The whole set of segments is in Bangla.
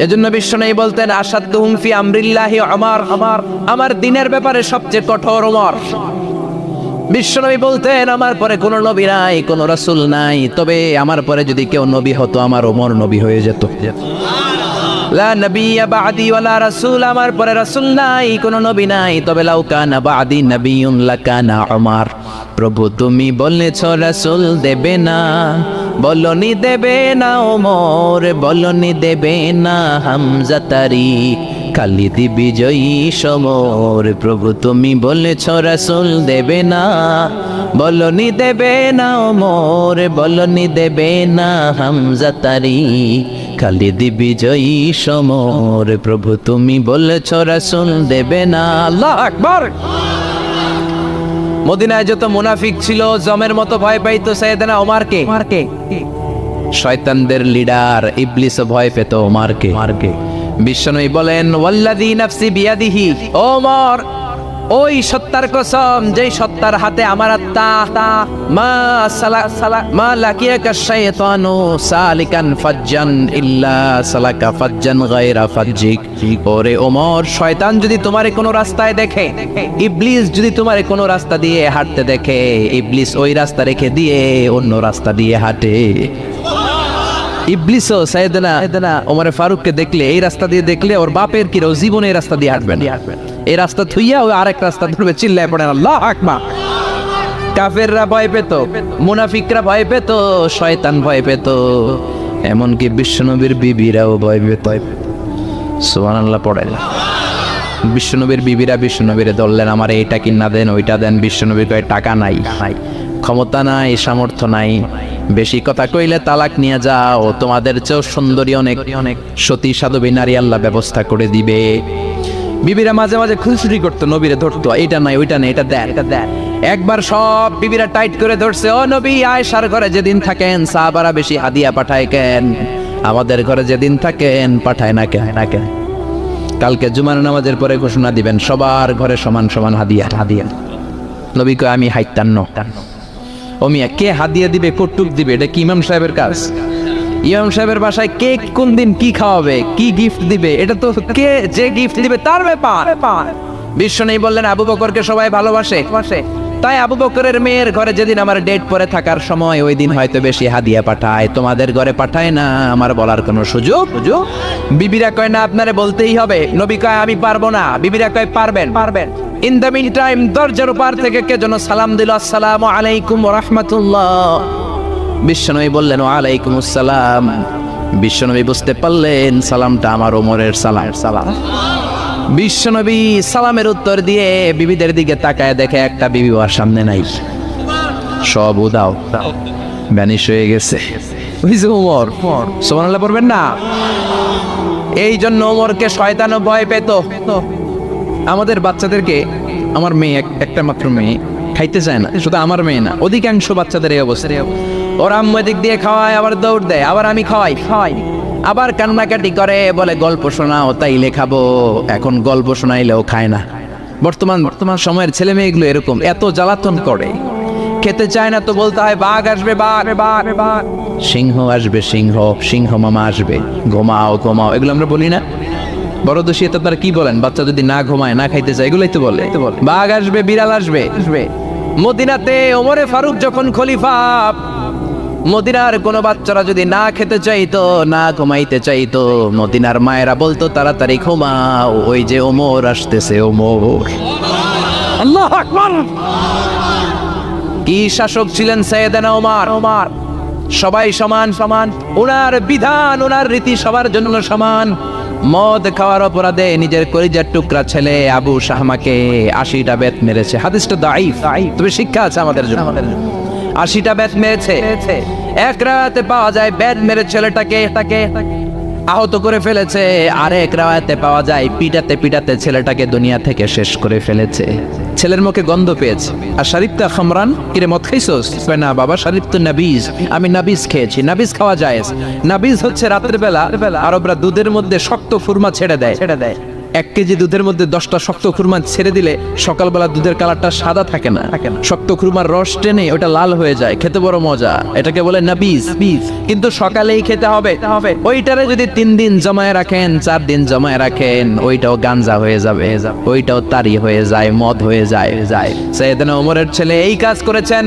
এজন্য বিশ্বনবী বলতেন আসাদুহুম ফি আমরিল্লাহি ওমর, আমার দ্বীনের ব্যাপারে সবচেয়ে কঠোর ওমর। বিশ্বনবী বলতেন আমার পরে কোনো নবী নাই, কোনো রাসূল নাই, তবে আমার পরে যদি কেউ নবী হতো আমার ওমর নবী হয়ে যেত। লা নবিয়্যা বা'দি ওয়ালা রাসূল, আমার পরে রাসূল নাই, কোনো নবী নাই, তবে লাউ কানা বা'দি নবিয়্যুন লাকানা ওমর। প্রভু তুমি বলেছ রাসূল দেবে না, বলনি দেবে না ওমর, বলনি দেবে না হামজা তারি, খালিদ বিজয়ী সমর। প্রভু তুমি বলেছ রাসূল দেবে না, বলনি দেবে না ওমর, বলনি দেবে না হামজা তারি, খালিদ বিজয়ী সমর। প্রভু তুমি বলেছ রাসূল দেবে না। আল্লাহু আকবার। মদিনায় যত মুনাফিক ছিল জমের মতো ভয় পাইতো সাইয়েদনা ওমরকে। শয়তানদের লিডার ইবলিসও ভয় পেত ওমরকে। বিশ্বনবী বলেন ওয়াল্লাযী নাফসি বিয়াদিহি, ওমর ওই সত্তার কসম যেই সত্তার হাতে আমার আত্মা, মা লাকিয়াকা শাইতানু সালিকান ফাজ্জান ইল্লা সালাকা ফাজ্জান গায়রা ফাজ্জিক। ওরে ওমর, শয়তান যদি তোমারে কোনো রাস্তায় দেখে, ইবলিস যদি তোমারে কোনো রাস্তা দিয়ে হাঁটতে দেখে, ইবলিস ওই রাস্তা রেখে দিয়ে অন্য রাস্তা দিয়ে হাঁটে। ইবলিসও সাইয়েদনা ওমর ফারুককে দেখলে, এই রাস্তা দিয়ে দেখলে ওর বাপের কি জীবনে এই রাস্তা দিয়ে হাঁটবেন, এই রাস্তা থুইয়া ওই আরেক রাস্তা ধরবে, চিল্লায় পড়েন আল্লাহু আকবার। কাফেররা ভয় পেত, মুনাফিকরা ভয় পেত, শয়তান ভয় পেত, এমনকি বিশ্বনবীর বিবিরাও ভয় পেত। সুবহানাল্লাহ পড়েন। বিশ্বনবীর বিবিরা বিশ্বনবীরে ধরলেন, আমার এইটা কিনা দেন, ওইটা দেন। বিশ্বনবী কয় টাকা নাই, ক্ষমতা নাই, সামর্থ্য নাই, বেশি কথা কইলে তালাক নিয়ে যাও, তোমাদের চেয়েও সুন্দরী অনেক সতী সাধবী নারী আল্লাহ ব্যবস্থা করে দিবে। বিবিরা মাঝে মাঝে খুনসুটি করতো, নবীরে ধরতো, এটা নাই ওইটা নেই, এটা দেন। একবার সব বিবিরা টাইট করে ধরছে, ও নবী আয়েশার ঘরে যেদিন থাকেন সাহাবারা বেশি হাদিয়া পাঠায় কেন, আমাদের ঘরে যেদিন থাকেন পাঠায় না কেন? কালকে জুমার নামাজের পরে ঘোষণা দিবেন সবার ঘরে সমান সমান হাদিয়া। নবী কয় আমি হাইতান্ন। ও মিয়া, কে হাদিয়া দিবে, কটুক দিবে, এটা কি ইমাম সাহেবের কাজ? ইমাম সাহেবের বাসায় কে কোন দিন কি খাওয়াবে, কি গিফট দিবে, এটা তো কে যে গিফট দিবে তার ব্যাপার। বিশ্বনবী বললেন আবু বকরকে সবাই ভালোবাসে, তাই আবু বকরের মেয়ের ঘরে যেদিন আমার ডেট পরে থাকার সময়, ওই দিন হয়তো বেশি হাদিয়া পাঠায়, তোমাদের ঘরে পাঠায় না, আমার বলার কোনো সুযোগ। বিবিরা কয় না, আপনারে বলতেই হবে। নবী কয় আমি পারবো না। বিবিরা কয় পারবেন। ইন দ্য মিন টাইম দরজার পার থেকে কে যেন সালাম দিল, আসসালামু আলাইকুম ওয়া রাহমাতুল্লাহ। বিশ্বনবী বললেন ওয়া আলাইকুমুস সালাম। বিশ্বনবী বুঝতে পারলেন সালামটা আমার ওমরের সালাম। বিশ্বনবী সালামের উত্তর দিয়ে বিবিদের দিকে তাকায়, দেখে একটা বিবি ওর সামনে নাই, সব উদাও, ভ্যানিশ হয়ে গেছে। বুঝছো ওমর? সুবহানাল্লাহ পড়বেন না? এই জন্য ওমরকে শয়তানও ভয় পেত। আমাদের বাচ্চাদেরকে, আমার মেয়ে একটা মাত্র মেয়ে, খাইতে চায় না, শুধু আমার মেয়ে না, অধিকাংশ বাচ্চাদের এই অবস্থা। ওর আম্মু এদিক দিয়ে খাওয়ায়, আবার দৌড় দেয়, আবার আমি খাওয়াই, আবার কান্নাকাটি করে, বলে গল্প শোনাও, তাইলে খাবো। এখন গল্প শোনাইলেও খায় না। বর্তমান সময়ের ছেলে মেয়েগুলো এরকম, এত জ্বালাতন করে, খেতে চায় না তো বলতে হয় বাঘ আসবে, বাঘ, সিংহ আসবে, সিংহ মামা আসবে, ঘুমাও, এগুলো আমরা বলি না? বড় দোষী তো তারা কি বলেন, বাচ্চা যদি না ঘুমায়, না খাইতে চায়, এগুলোই তো বলে। বাঘ আসবে, বিড়াল আসবে। মদিনাতে ওমরে ফারুক যখন খলিফা, মদিনার কোনো বাচ্চারা যদি না খেতে চাইতো, না ঘুমাইতে চাইতো, মদিনার মায়েরা বলতো তাড়াতাড়ি ঘুমাও, ওই যে ওমর আসতেছে, ওমর। আল্লাহু আকবার। কি শাসক ছিলেন সাইয়েদনা ওমর। সবাই সমান, ওনার বিধান, ওনার রীতি সবার জন্য সমান। মদ খাওয়ার অপরাধে নিজের কলিজার টুকরা ছেলে আবু শাহমাকে 80টা বেত মেরেছে। হাদিসটা দাঈফ, তবে শিক্ষা আছে আমাদের জন্য। 80টা বেত মেরেছে। এক রাতে পাওয়া যায় বেত মেরে ছেলেটাকে আহত করে ফেলেছে, আর এক রাতে পাওয়া যায় পিটাতে ছেলেটাকে দুনিয়া থেকে শেষ করে ফেলেছে। ছেলের মুখে গন্ধ পেয়েছে। আর শরীফতা খামরান, কিরে মদ খাইছস? না বাবা, শরীফ তো নাবিজ, আমি নাবিজ খেয়েছি। নাবিজ খাওয়া যায়। নাবিজ হচ্ছে রাতের বেলা আরবরা দুধের মধ্যে শক্ত ফুরমা ছেড়ে দেয়, 1 কেজি দুধের মধ্যে 10টা শক্ত খুরমা ছেড়ে দিলে সকালবেলা দুধের কালারটা সাদা থাকে না, শক্ত খুরমার রস টেনে ওটা লাল হয়ে যায়, খেতে বড় মজা, এটাকে বলে নাবিজ। কিন্তু সকালেই খেতে হবে। ওইটারে যদি 3 দিন জমায়ে রাখেন, 4 দিন জমায়ে রাখেন, ওইটাও গাঞ্জা হয়ে যাবে, ওইটাও তারি হয়ে যায়, মদ হয়ে যায়। সাইয়েদনা ওমরের ছেলে এই কাজ করেছেন,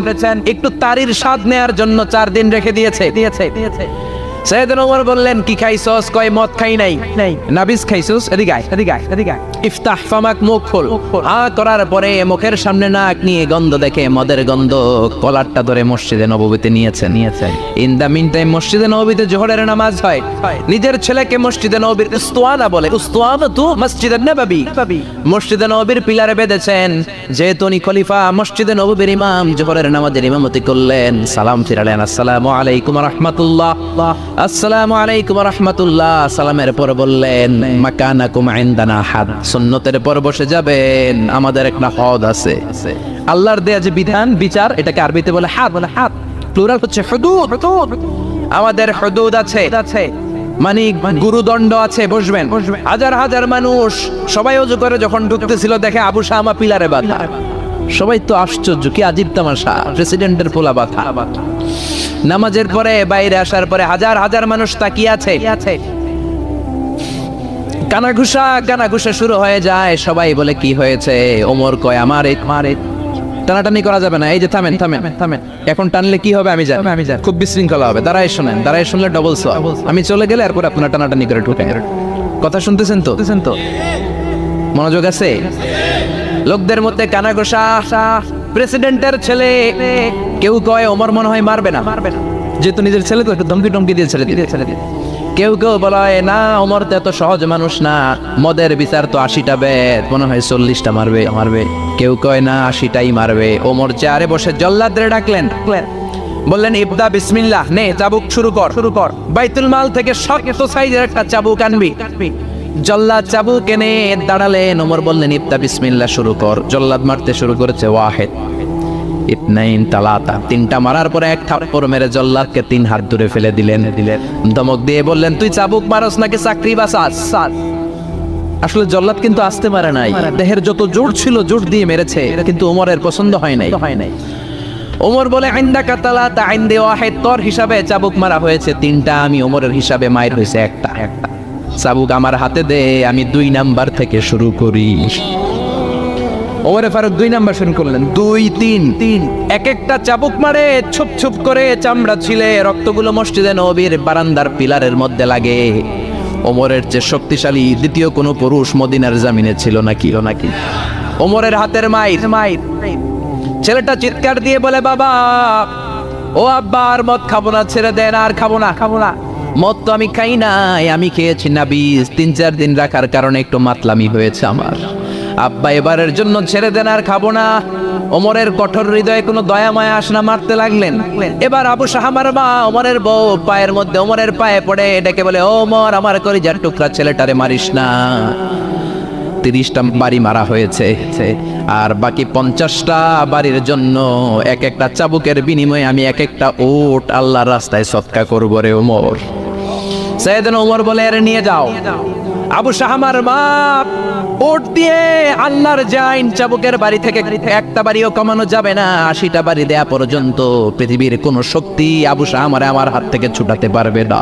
একটু তারির স্বাদ নেয়ার জন্য 4 দিন রেখে দিয়েছে। সাইয়েদনা ওমর বললেন, কি খাইছস? কয় মদ খাই নাই। নাবিজ খাইছস? এদিকে আয়। ইফতাহ ফামাক, মুখ খোল। করার পরে মুখের সামনে নাক নিয়ে গন্ধ দেখে মদের গন্ধ, কলারটা ধরে মসজিদে নববীতে নিয়েছেন। ইন দা মিন টাইম মসজিদে নববীতে জোহরের নামাজ হয়। নিজের ছেলেকে মসজিদে নববীর উস্তানা বলে, উস্তানাতু মসজিদে নববী, মসজিদে নববীর পিলারে বেঁধেছেন। যেহেতু উনি খলিফা, মসজিদে নববীর ইমাম, জোহরের নামাজের ইমামতি করলেন। সালাম ফিরালেন, আসসালামু আলাইকুম ওয়া রাহমাতুল্লাহ, আসসালামু আলাইকুম ওয়া রাহমাতুল্লাহ। সালামের পর বললেন, মাকানাকুম ইনদানা হাদ, সুন্নতের পর বসে যাবেন, আমাদের একটা হদ আছে। আল্লাহর দেয়া যে বিধান, বিচার, এটাকে আরবিতে বলে হাদ, প্লুরাল হচ্ছে হুদুদ। আমাদের হুদুদ আছে, মানে গুরুদণ্ড আছে, বসবেন। হাজার হাজার মানুষ সবাই ওযু করে যখন ঢুকতেছিল, দেখে আবু শামা পিলারে বাঁধা। সবাই তো আশ্চর্য, কি আজীব তামাশা, প্রেসিডেন্টের পোলা বাঁধা। নামাজের পরে বাইরে আসার পরে হাজার হাজার মানুষ তাকিয়ে আছে। কানাঘুষা শুরু হয়ে যায়। সবাই বলে, কি হয়েছে? ওমর কয়, আমার টানাটানি করা যাবে না। এই যে থামেন, এখন টানলে কি হবে আমি জানি, খুব বিশৃঙ্খলা হবে। দাঁড়ায় শুনলে ডবল সওয়াব। আমি চলে গেলে এরপর আপনারা টানাটানি করে ঢুকেন। কথা শুনতেছেন তো? মনোযোগ আছে? লোকদের মধ্যে কানাঘুষা। প্রেসিডেন্টের ছেলে, কেউ কয় ওমর মনে হয় মারবে না, যেহেতু নিজের ছেলে তো একটু ধমকি দিয়ে ছেড়ে দিয়ে। কেউ বলে না, ওমর তো এত সহজ মানুষ না, মদের বিচার তো 80টা বেদ, মনে হয় 40টা মারবে। কেউ কয় না, 80টাই মারবে। ওমর চেয়ারে বসে জল্লাদরে ডাকলেন, বললেন, ইবদা বিসমিল্লাহ, নে চাবুক শুরু কর। বাইতুল মাল থেকে শক্ত সাইজের একটা চাবুক আনবি। জল্লাদ চাবুক এনে দাঁড়ালেন। ওমর বললেন, ইবদা বিসমিল্লাহ, শুরু কর। জল্লাদ মারতে শুরু করেছে। ওয়াহিদ, ইতনাইন, তালাতা, 3টা মারার পরে এক থাপ্পড় মেরে জল্লাদকে 3 হাত দূরে ফেলে দিলেন। ধমক দিয়ে বললেন, তুই চাবুক মারস নাকি চাকরি বাঁচাস? আসলে জল্লাদ কিন্তু আসতে পারে নাই, দেহের যত জোর ছিল জোর দিয়ে মেরেছে, কিন্তু ওমরের পছন্দ হয় নাই। ওমর বলে, ইনদাকা তালাতা ইনদি ওয়াহিদ, তোর হিসাবে চাবুক মারা হয়েছে 3টা, আমি ওমরের হিসাবে মাইর হয়েছে একটা। চাবুক আমার হাতে দে, আমি 2 নাম্বার থেকে শুরু করি। ওমরে ফারুক 2 নাম্বার শুরু করলেন। 2, 3, এক একটা চাবুক মারে, ছুপ করে চামড়া ছিলে, রক্তগুলো মসজিদে নববীর বারান্দার পিলারের মধ্যে লাগে। ওমরের চেয়ে শক্তিশালী দ্বিতীয় কোনো পুরুষ মদিনার জমিনে ছিল নাকি? ওমরের হাতের মাইর। ছেলেটা চিৎকার দিয়ে বলে, বাবা, ও আব্বা, আর মদ খাবো না, ছেড়ে দেন, আর খাবো না। মদ তো আমি খাই নাই, আমি খেয়েছি নাবিজ। 3-4 দিন রাখার কারণে একটু মাতলামি হয়েছে আমার। আব্বা, এবারের জন্য ছেড়ে দেন, আর খাবো না। ওমরের কঠোর হৃদয়ে কোনো দয়া মায়া আসে না, মারতে লাগলেন। এবার আবু শাহামার মা, ওমরের বউ, পায়ের মধ্যে ওমরের পায়ে পড়ে ডেকে বলে, ওমর, আমার কলিজার টুকরা ছেলেটারে মারিস না। 30টা বাড়ি মারা হয়েছে, আর বাকি 50টা বাড়ির জন্য এক একটা চাবুকের বিনিময়ে আমি এক একটা উট আল্লাহর রাস্তায় সদকা করব রে ওমর। সাইয়েদনা ওমর বলে, এর নিয়ে যাও। আবু শাহামার মা উট দিয়ে আল্লাহর জাইন চাবুকের বাড়ি থেকে একটা বাড়িও কমানো যাবে না, 80টা বাড়ি দেয়া পর্যন্ত পৃথিবীর কোন শক্তি আবু শাহামারে আমার হাত থেকে ছুটাতে পারবে না।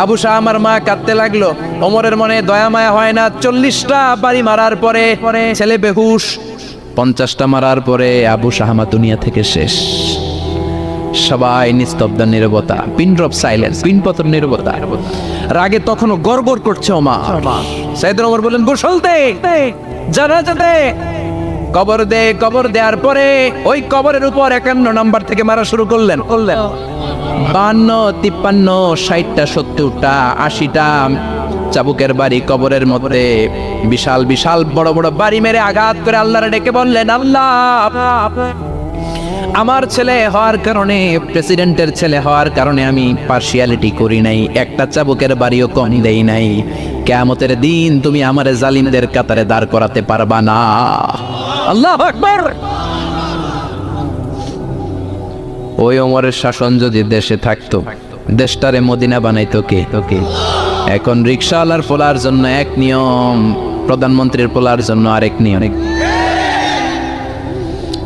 আবু শাহামার মা কাঁদতে লাগলো। ওমরের মনে দয়া মায়া হয় না। 40টা বাড়ি মারার পরে ছেলে বেহুশ, 50টা মারার পরে আবু শাহামা দুনিয়া থেকে শেষ। সবাই নিস্তব্ধ, নীরবতা, পিন ড্রপ সাইলেন্স, পিনপতন নীরবতা। রাগে তখনও গড়গড় করছে ওমা। সাইয়েদনা ওমর বললেন, গোসল দে, জানাজা দে, কবর দে। কবর দেওয়ার পরে ওই কবরের উপর 51 নাম্বার থেকে মারা শুরু করলেন। 52, 53, 60টা, 70টা, 80টা চাবুকের বাড়ি কবরের মধ্যে। বিশাল বিশাল বড় বড় বাড়ি মেরে আঘাত করে আল্লাহরে ডেকে বললেন, আল্লাহ, আমার ছেলে হওয়ার কারণে, প্রেসিডেন্টের ছেলে হওয়ার কারণে আমি পার্সিয়ালিটি করি নাই, একটা চাবুকের বাড়িও কম দেই নাই। কিয়ামতের দিন তুমি আমারে জালিমদের কাতারে দাঁড় করাতে পারবা না। আল্লাহু আকবার। ওই ওমরের শাসন যদি দেশে থাকতো, দেশটারে মদিনা বানাইতো কে? এখন রিকশাওয়ালার পোলার জন্য এক নিয়ম, প্রধানমন্ত্রীর পোলার জন্য আরেক নিয়ম,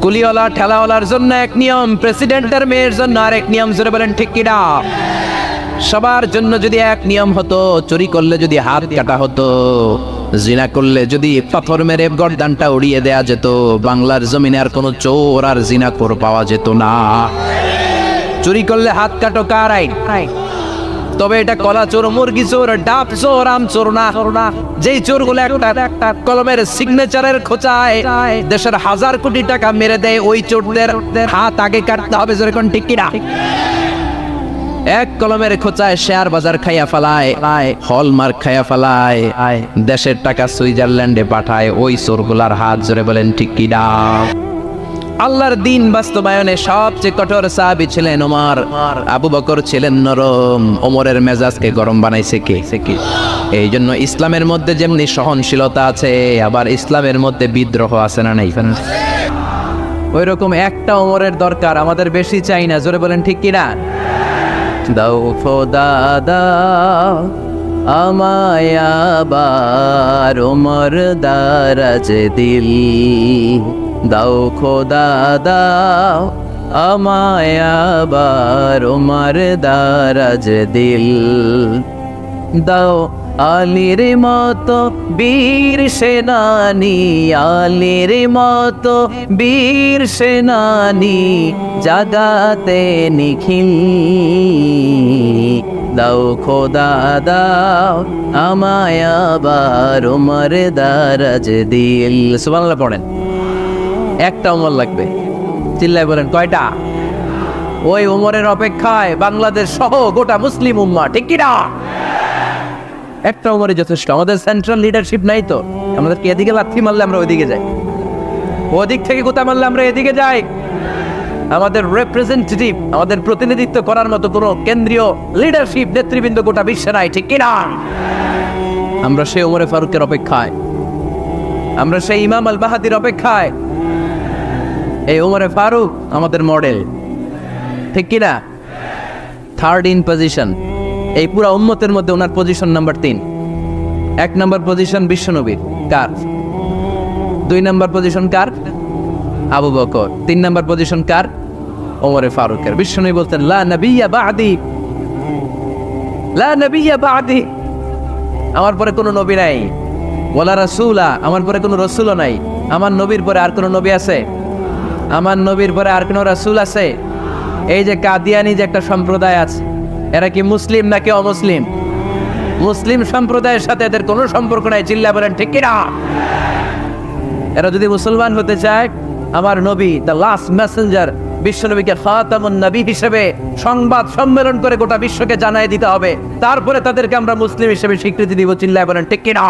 কুলিওয়ালা ঠেলাওয়ালার জন্য এক নিয়ম, প্রেসিডেন্টের মেয়ের জন্য আরেক নিয়ম। জোরে বলেন ঠিক কিনা? সবার জন্য যদি এক নিয়ম হতো, চুরি করলে যদি হাত কাটা হতো, জিনা করলে যদি পাথর মেরে গর্দানটা উড়িয়ে দেয়া যেত, বাংলার জমিনে আর কোনো চোর আর জিনাখোর পাওয়া যেত না। চুরি করলে হাত কাটো কার আইন? তবে এটা কলা চোর, মুরগি চোর, ডাব চোর, আম চোর না। যেই চোরগুলো একটা কলমের সিগনেচারের খোঁচায় দেশের 1000 কোটি টাকা মেরে দেয়, ওই চোরদের হাত আগে কাটতে হবে। যেরকম ঠিক কিনা? এক কলমের খোঁচায় শেয়ার বাজার খাইয়া ফেলায়, হলমার্ক খাইয়া ফেলায়, দেশের টাকা সুইজারল্যান্ডে পাঠায়, ওই চোরগুলার হাত। জোরে বলেন ঠিক কিনা? আল্লাহর দিন বাস্তবায়নে সবচেয়ে কঠোর সাহাবী ছিলেন ওমর। আবু বকর ছিলেন নরম, ওমরের মেজাজকে গরম বানাইছে কে? এই জন্য ইসলামের মধ্যে যেমনি সহনশীলতা আছে, আবার ইসলামের মধ্যে বিদ্রোহ আছে না নাই? ওই রকম একটা ওমরের দরকার, আমাদের বেশি চাই না। জোরে বলেন ঠিক কিনা? দাও খোদা দাও আমায় আবার ওমর দারাজ দিল, দাও খোদা দাও আমায় আবার ওমর দারাজ দিল, দাও আলীর মতো বীর সেনানি, আলীর মতো বীর সেনানি জাগাতে নিখিল, দাও খোদা দাও আমায় আবার ওমর দারাজ দিল। সুবহানাল্লাহ পড়েন। একটা ওমর লাগবে, চিল্লায় বলেন কয়টা? ওই ওমরের অপেক্ষায় বাংলাদেশ সহ গোটা মুসলিম উম্মাহ, ঠিক কিনা? একটা ওমরই যথেষ্ট। আমাদের সেন্ট্রাল লিডারশিপ নাই তো, আমাদেরকে এদিকে লাথি মারলে আমরা ওইদিকে যাই, ওদিক থেকে গোতা মারলে আমরা এদিকে যাই। আমাদের রিপ্রেজেন্টেটিভ, আমাদের প্রতিনিধিত্ব করার মতো কোনো কেন্দ্রীয় লিডারশিপ নেতৃবৃন্দ গোটা বিশ্বে নাই, ঠিক কিনা? আমরা সেই ওমরে ফারুকের অপেক্ষায়, আমরা সেই ইমাম আল মাহদির অপেক্ষায়। এই ওমরে ফারুক আমাদের মডেল, ঠিক কিনা? থার্ড ইন পজিশন এই পুরা উম্মতের মধ্যে ওনার পজিশন নাম্বার 3। 1 নম্বর পজিশন বিশ্বনবীর, কার? 2 নম্বর পজিশন কার? আবু বকর। 3 নম্বর পজিশন কার? ওমরে ফারুকের। বিশ্বনবী বলতেন লা নবিয়্যা বা'দি, লা নবিয়্যা বা'দি, আমার পরে কোনো নবী নাই। ওয়ালা রাসূলা, আমার পরে কোনো রাসূলও নাই। আমার নবীর পরে আর কোনো নবী আছে? আমার নবীর পরে আর কোনো রাসূল আছে? এই যে কাদিয়ানি যে একটা সম্প্রদায় আছে, এরা কি মুসলিম নাকি অমুসলিম? মুসলিম সম্প্রদায়ের সাথে এদের কোনো সম্পর্ক নাই। চিল্লা বলেন ঠিক কিনা? এরা যদি মুসলমান হতে চায়, আমার নবী দ্য লাস্ট মেসেঞ্জার বিশ্বনবীকে খাতামুন নবী হিসেবে সংবাদ সম্মেলন করে গোটা বিশ্বকে জানাই দিতে হবে, তারপরে তাদেরকে আমরা মুসলিম হিসেবে স্বীকৃতি দিব। চিল্লা বলেন ঠিক কিনা?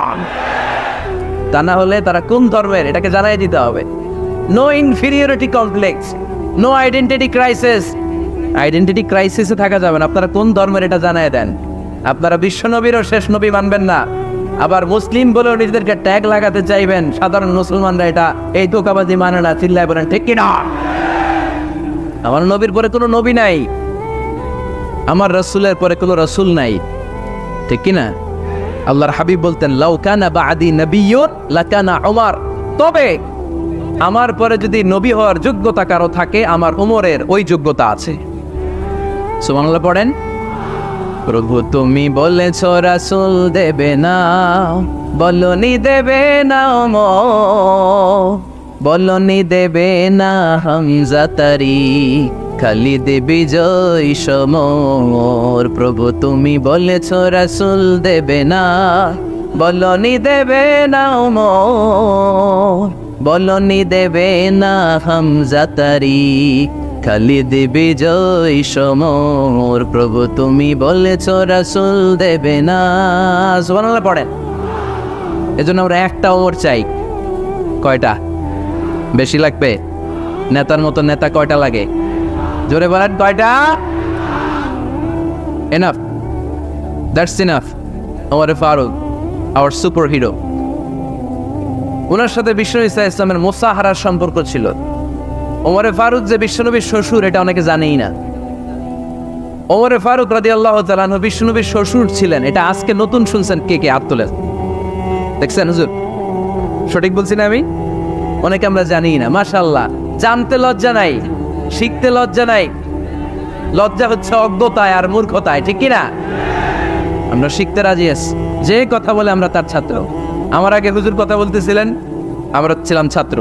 তা না হলে তারা কোন ধর্মের এটাকে জানাই দিতে হবে। No inferiority complex, no identity crisis. Identity ক্রাইসিসে থাকা যাবে না। আপনারা কোন ধর্মের এটা জানায় দেন। আপনারা বিশ্বনবীরও শেষ নবী মানবেন না, আবার মুসলিম বলেও নিজেদেরকে ট্যাগ লাগাতে চাইবেন। সাধারণ মুসলমানরা এটা এই ধোঁকাবাজি মানে না। চিল্লায় বলেন ঠিক কিনা? আমার নবীর পরে কোনো নবী নাই, আমার রাসূলের পরে কোনো রাসূল নাই, ঠিক কিনা? আল্লাহর হাবিব বলতেন লাউ কানা বা'দি নাবিয়্যুন লাকানা উমর, তবে আমার পরে যদি নবী হওয়ার যোগ্যতা কারো থাকে, আমার উমরের ওই যোগ্যতা আছে। সুবহানাল্লাহ পড়েন। প্রভু তুমি বলেছ রাসূল দেবে না, বলনি দেবে না ওমর, বলনি দেবে না হামজা তারি, খালিদ বিজয় সমর। প্রভু তুমি বলেছ রাসূল দেবে না, বলনি দেবে না ওমর, বলনি দেবে না হামজা তারি, খালিদ বিজয় সমর। প্রভু তুমি বলেছ রাসূল দেবে না। সুবহানাল্লাহ পড়েন। এজন্য আমরা একটা ওমর চাই। কয়টা? বেশি লাগবে? নেতার মতো নেতা কয়টা লাগে? জোরে বলেন কয়টা? Enough, that's enough. Omar Farooq our super hero. ওনার সাথে বিশ্বনবী সাল্লাল্লাহু আলাইহি ওয়াসাল্লামের মুসাহারার সম্পর্ক ছিল। ওমর ফারুক যে বিশ্বনবীর শ্বশুর, এটা অনেকে জানেই না। ওমরে ফারুক রাদিয়াল্লাহু তাআলা আনহু বিশ্বনবীর শ্বশুর ছিলেন। এটা আজকে নতুন শুনছেন, কে কে হাত তোলেন? দেখছেন হুজুর, সঠিক বলছি না আমি? অনেকে আমরা জানি না। মাশাআল্লাহ, জানতে লজ্জা নাই, শিখতে লজ্জা নাই। লজ্জা হচ্ছে অজ্ঞতায় আর মূর্খতায়, ঠিক কি না? আমরা শিখতে রাজি আছি। যে কথা বলে আমরা তার ছাত্র। আমার আগে হুজুর কথা বলতেছিলেন, আমরা ছিলাম ছাত্র।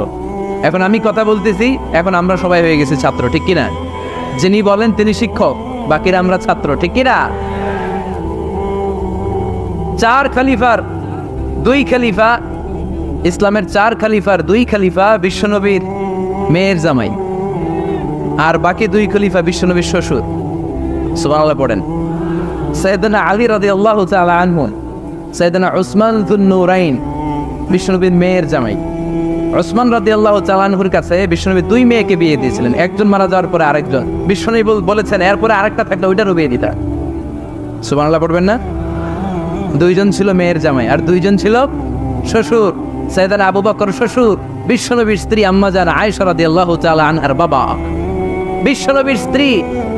এখন আমি কথা বলতেছি, এখন আমরা সবাই হয়ে গেছি ছাত্র, ঠিক কি না? যিনি বলেন তিনি শিক্ষক, বাকিরা আমরা ছাত্র, ঠিক কি না? 4 খলিফার 2 খলিফা, ইসলামের 4 খলিফার 2 খলিফা বিশ্বনবীর মেয়ের জামাই, আর বাকি 2 খলিফা বিশ্বনবীর শ্বশুর। সুবহানাল্লাহ পড়েন। সাইয়েদনা আলী রাদিয়াল্লাহু তাআলা আনহু, সাইয়েদনা উসমান যুন নূরাইন বিশ্বনবীর মেয়ের জামাই। উসমান রাদিয়াল্লাহু তাআলা আনহুর কাছে বিশ্বনবী 2 মেয়েকে বিয়ে দিয়েছিলেন। একজন মারা যাওয়ার পরে আরেকজন। বিশ্বনবী বলেছেন এরপরে আরেকটা থাকলে ওইটারও বিয়ে দিতা। সুবহানাল্লাহ পড়বেন না? 2 জন ছিল মেয়ের জামাই আর 2 জন ছিল শ্বশুর। সাইয়েদনা আবু বকর শ্বশুর, বিশ্বনবীর স্ত্রী আম্মাজান আয়েশা রাদিয়াল্লাহু তাআলা আনহার বাবা। বিশ্বনবীর স্ত্রী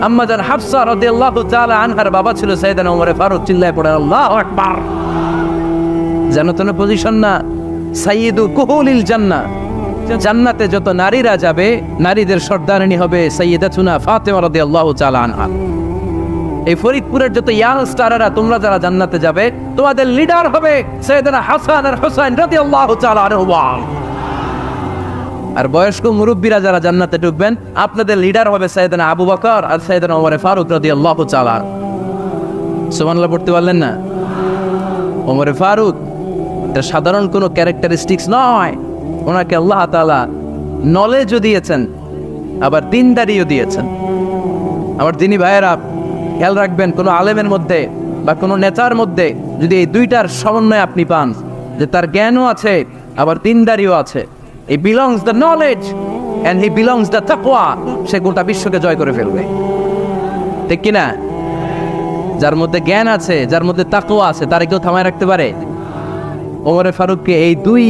আম্মাজান হাফসা রাদিয়াল্লাহু তাআলা আনহার বাবা ছিল সাইয়েদনা ওমর ফারুক। চিল্লায় পড়ে আল্লাহু আকবার। জানো তো না পজিশন না? সাইয়্যিদু কুহুলিল জান্নাহ, জান্নাতে যত নারীরা যাবে নারীদের সর্দারিনী হবে সাইয়্যিদাতুনা ফাতেমা রাদিয়াল্লাহু তাআলা আনহা। এই ফরিদপুরের যত ইয়াং স্টাররা তোমরা যারা জান্নাতে যাবে তোমাদের লিডার হবে সাইয়েদনা হাসান আর হুসাইন রাদিয়াল্লাহু তাআলা আনহুমা। আর বয়স্ক মুরব্বীরা যারা জান্নাতে ঢুকবেন আপনাদের লিডার হবে সাইয়েদনা আবু বকর আর সাইয়েদনা ওমর ফারুক রাদিয়াল্লাহু তাআলা। সুবহানাল্লাহ পড়তে পারলেন না? ওমর ফারুক এটা সাধারণ কোনো ক্যারেক্টারিস্টিক্স নয়। ওনাকে আল্লাহ তাআলা নলেজও দিয়েছেন, আবার দিনদারিও দিয়েছেন। আমার দিনী ভাইয়েরা খেয়াল রাখবেন, কোনো আলেমের মধ্যে বা কোনো নেতার মধ্যে যদি এই দুইটার সমন্বয় আপনি পান, যে তার জ্ঞানও আছে আবার দিনদারিও আছে, he belongs the knowledge and he belongs the taqwa, সে গোটা বিশ্বকে জয় করে ফেলবে, ঠিক কিনা? যার মধ্যে জ্ঞান আছে, যার মধ্যে তাকওয়া আছে, তার কেউ থামায় রাখতে পারে? ওমর ফারুককে এই 2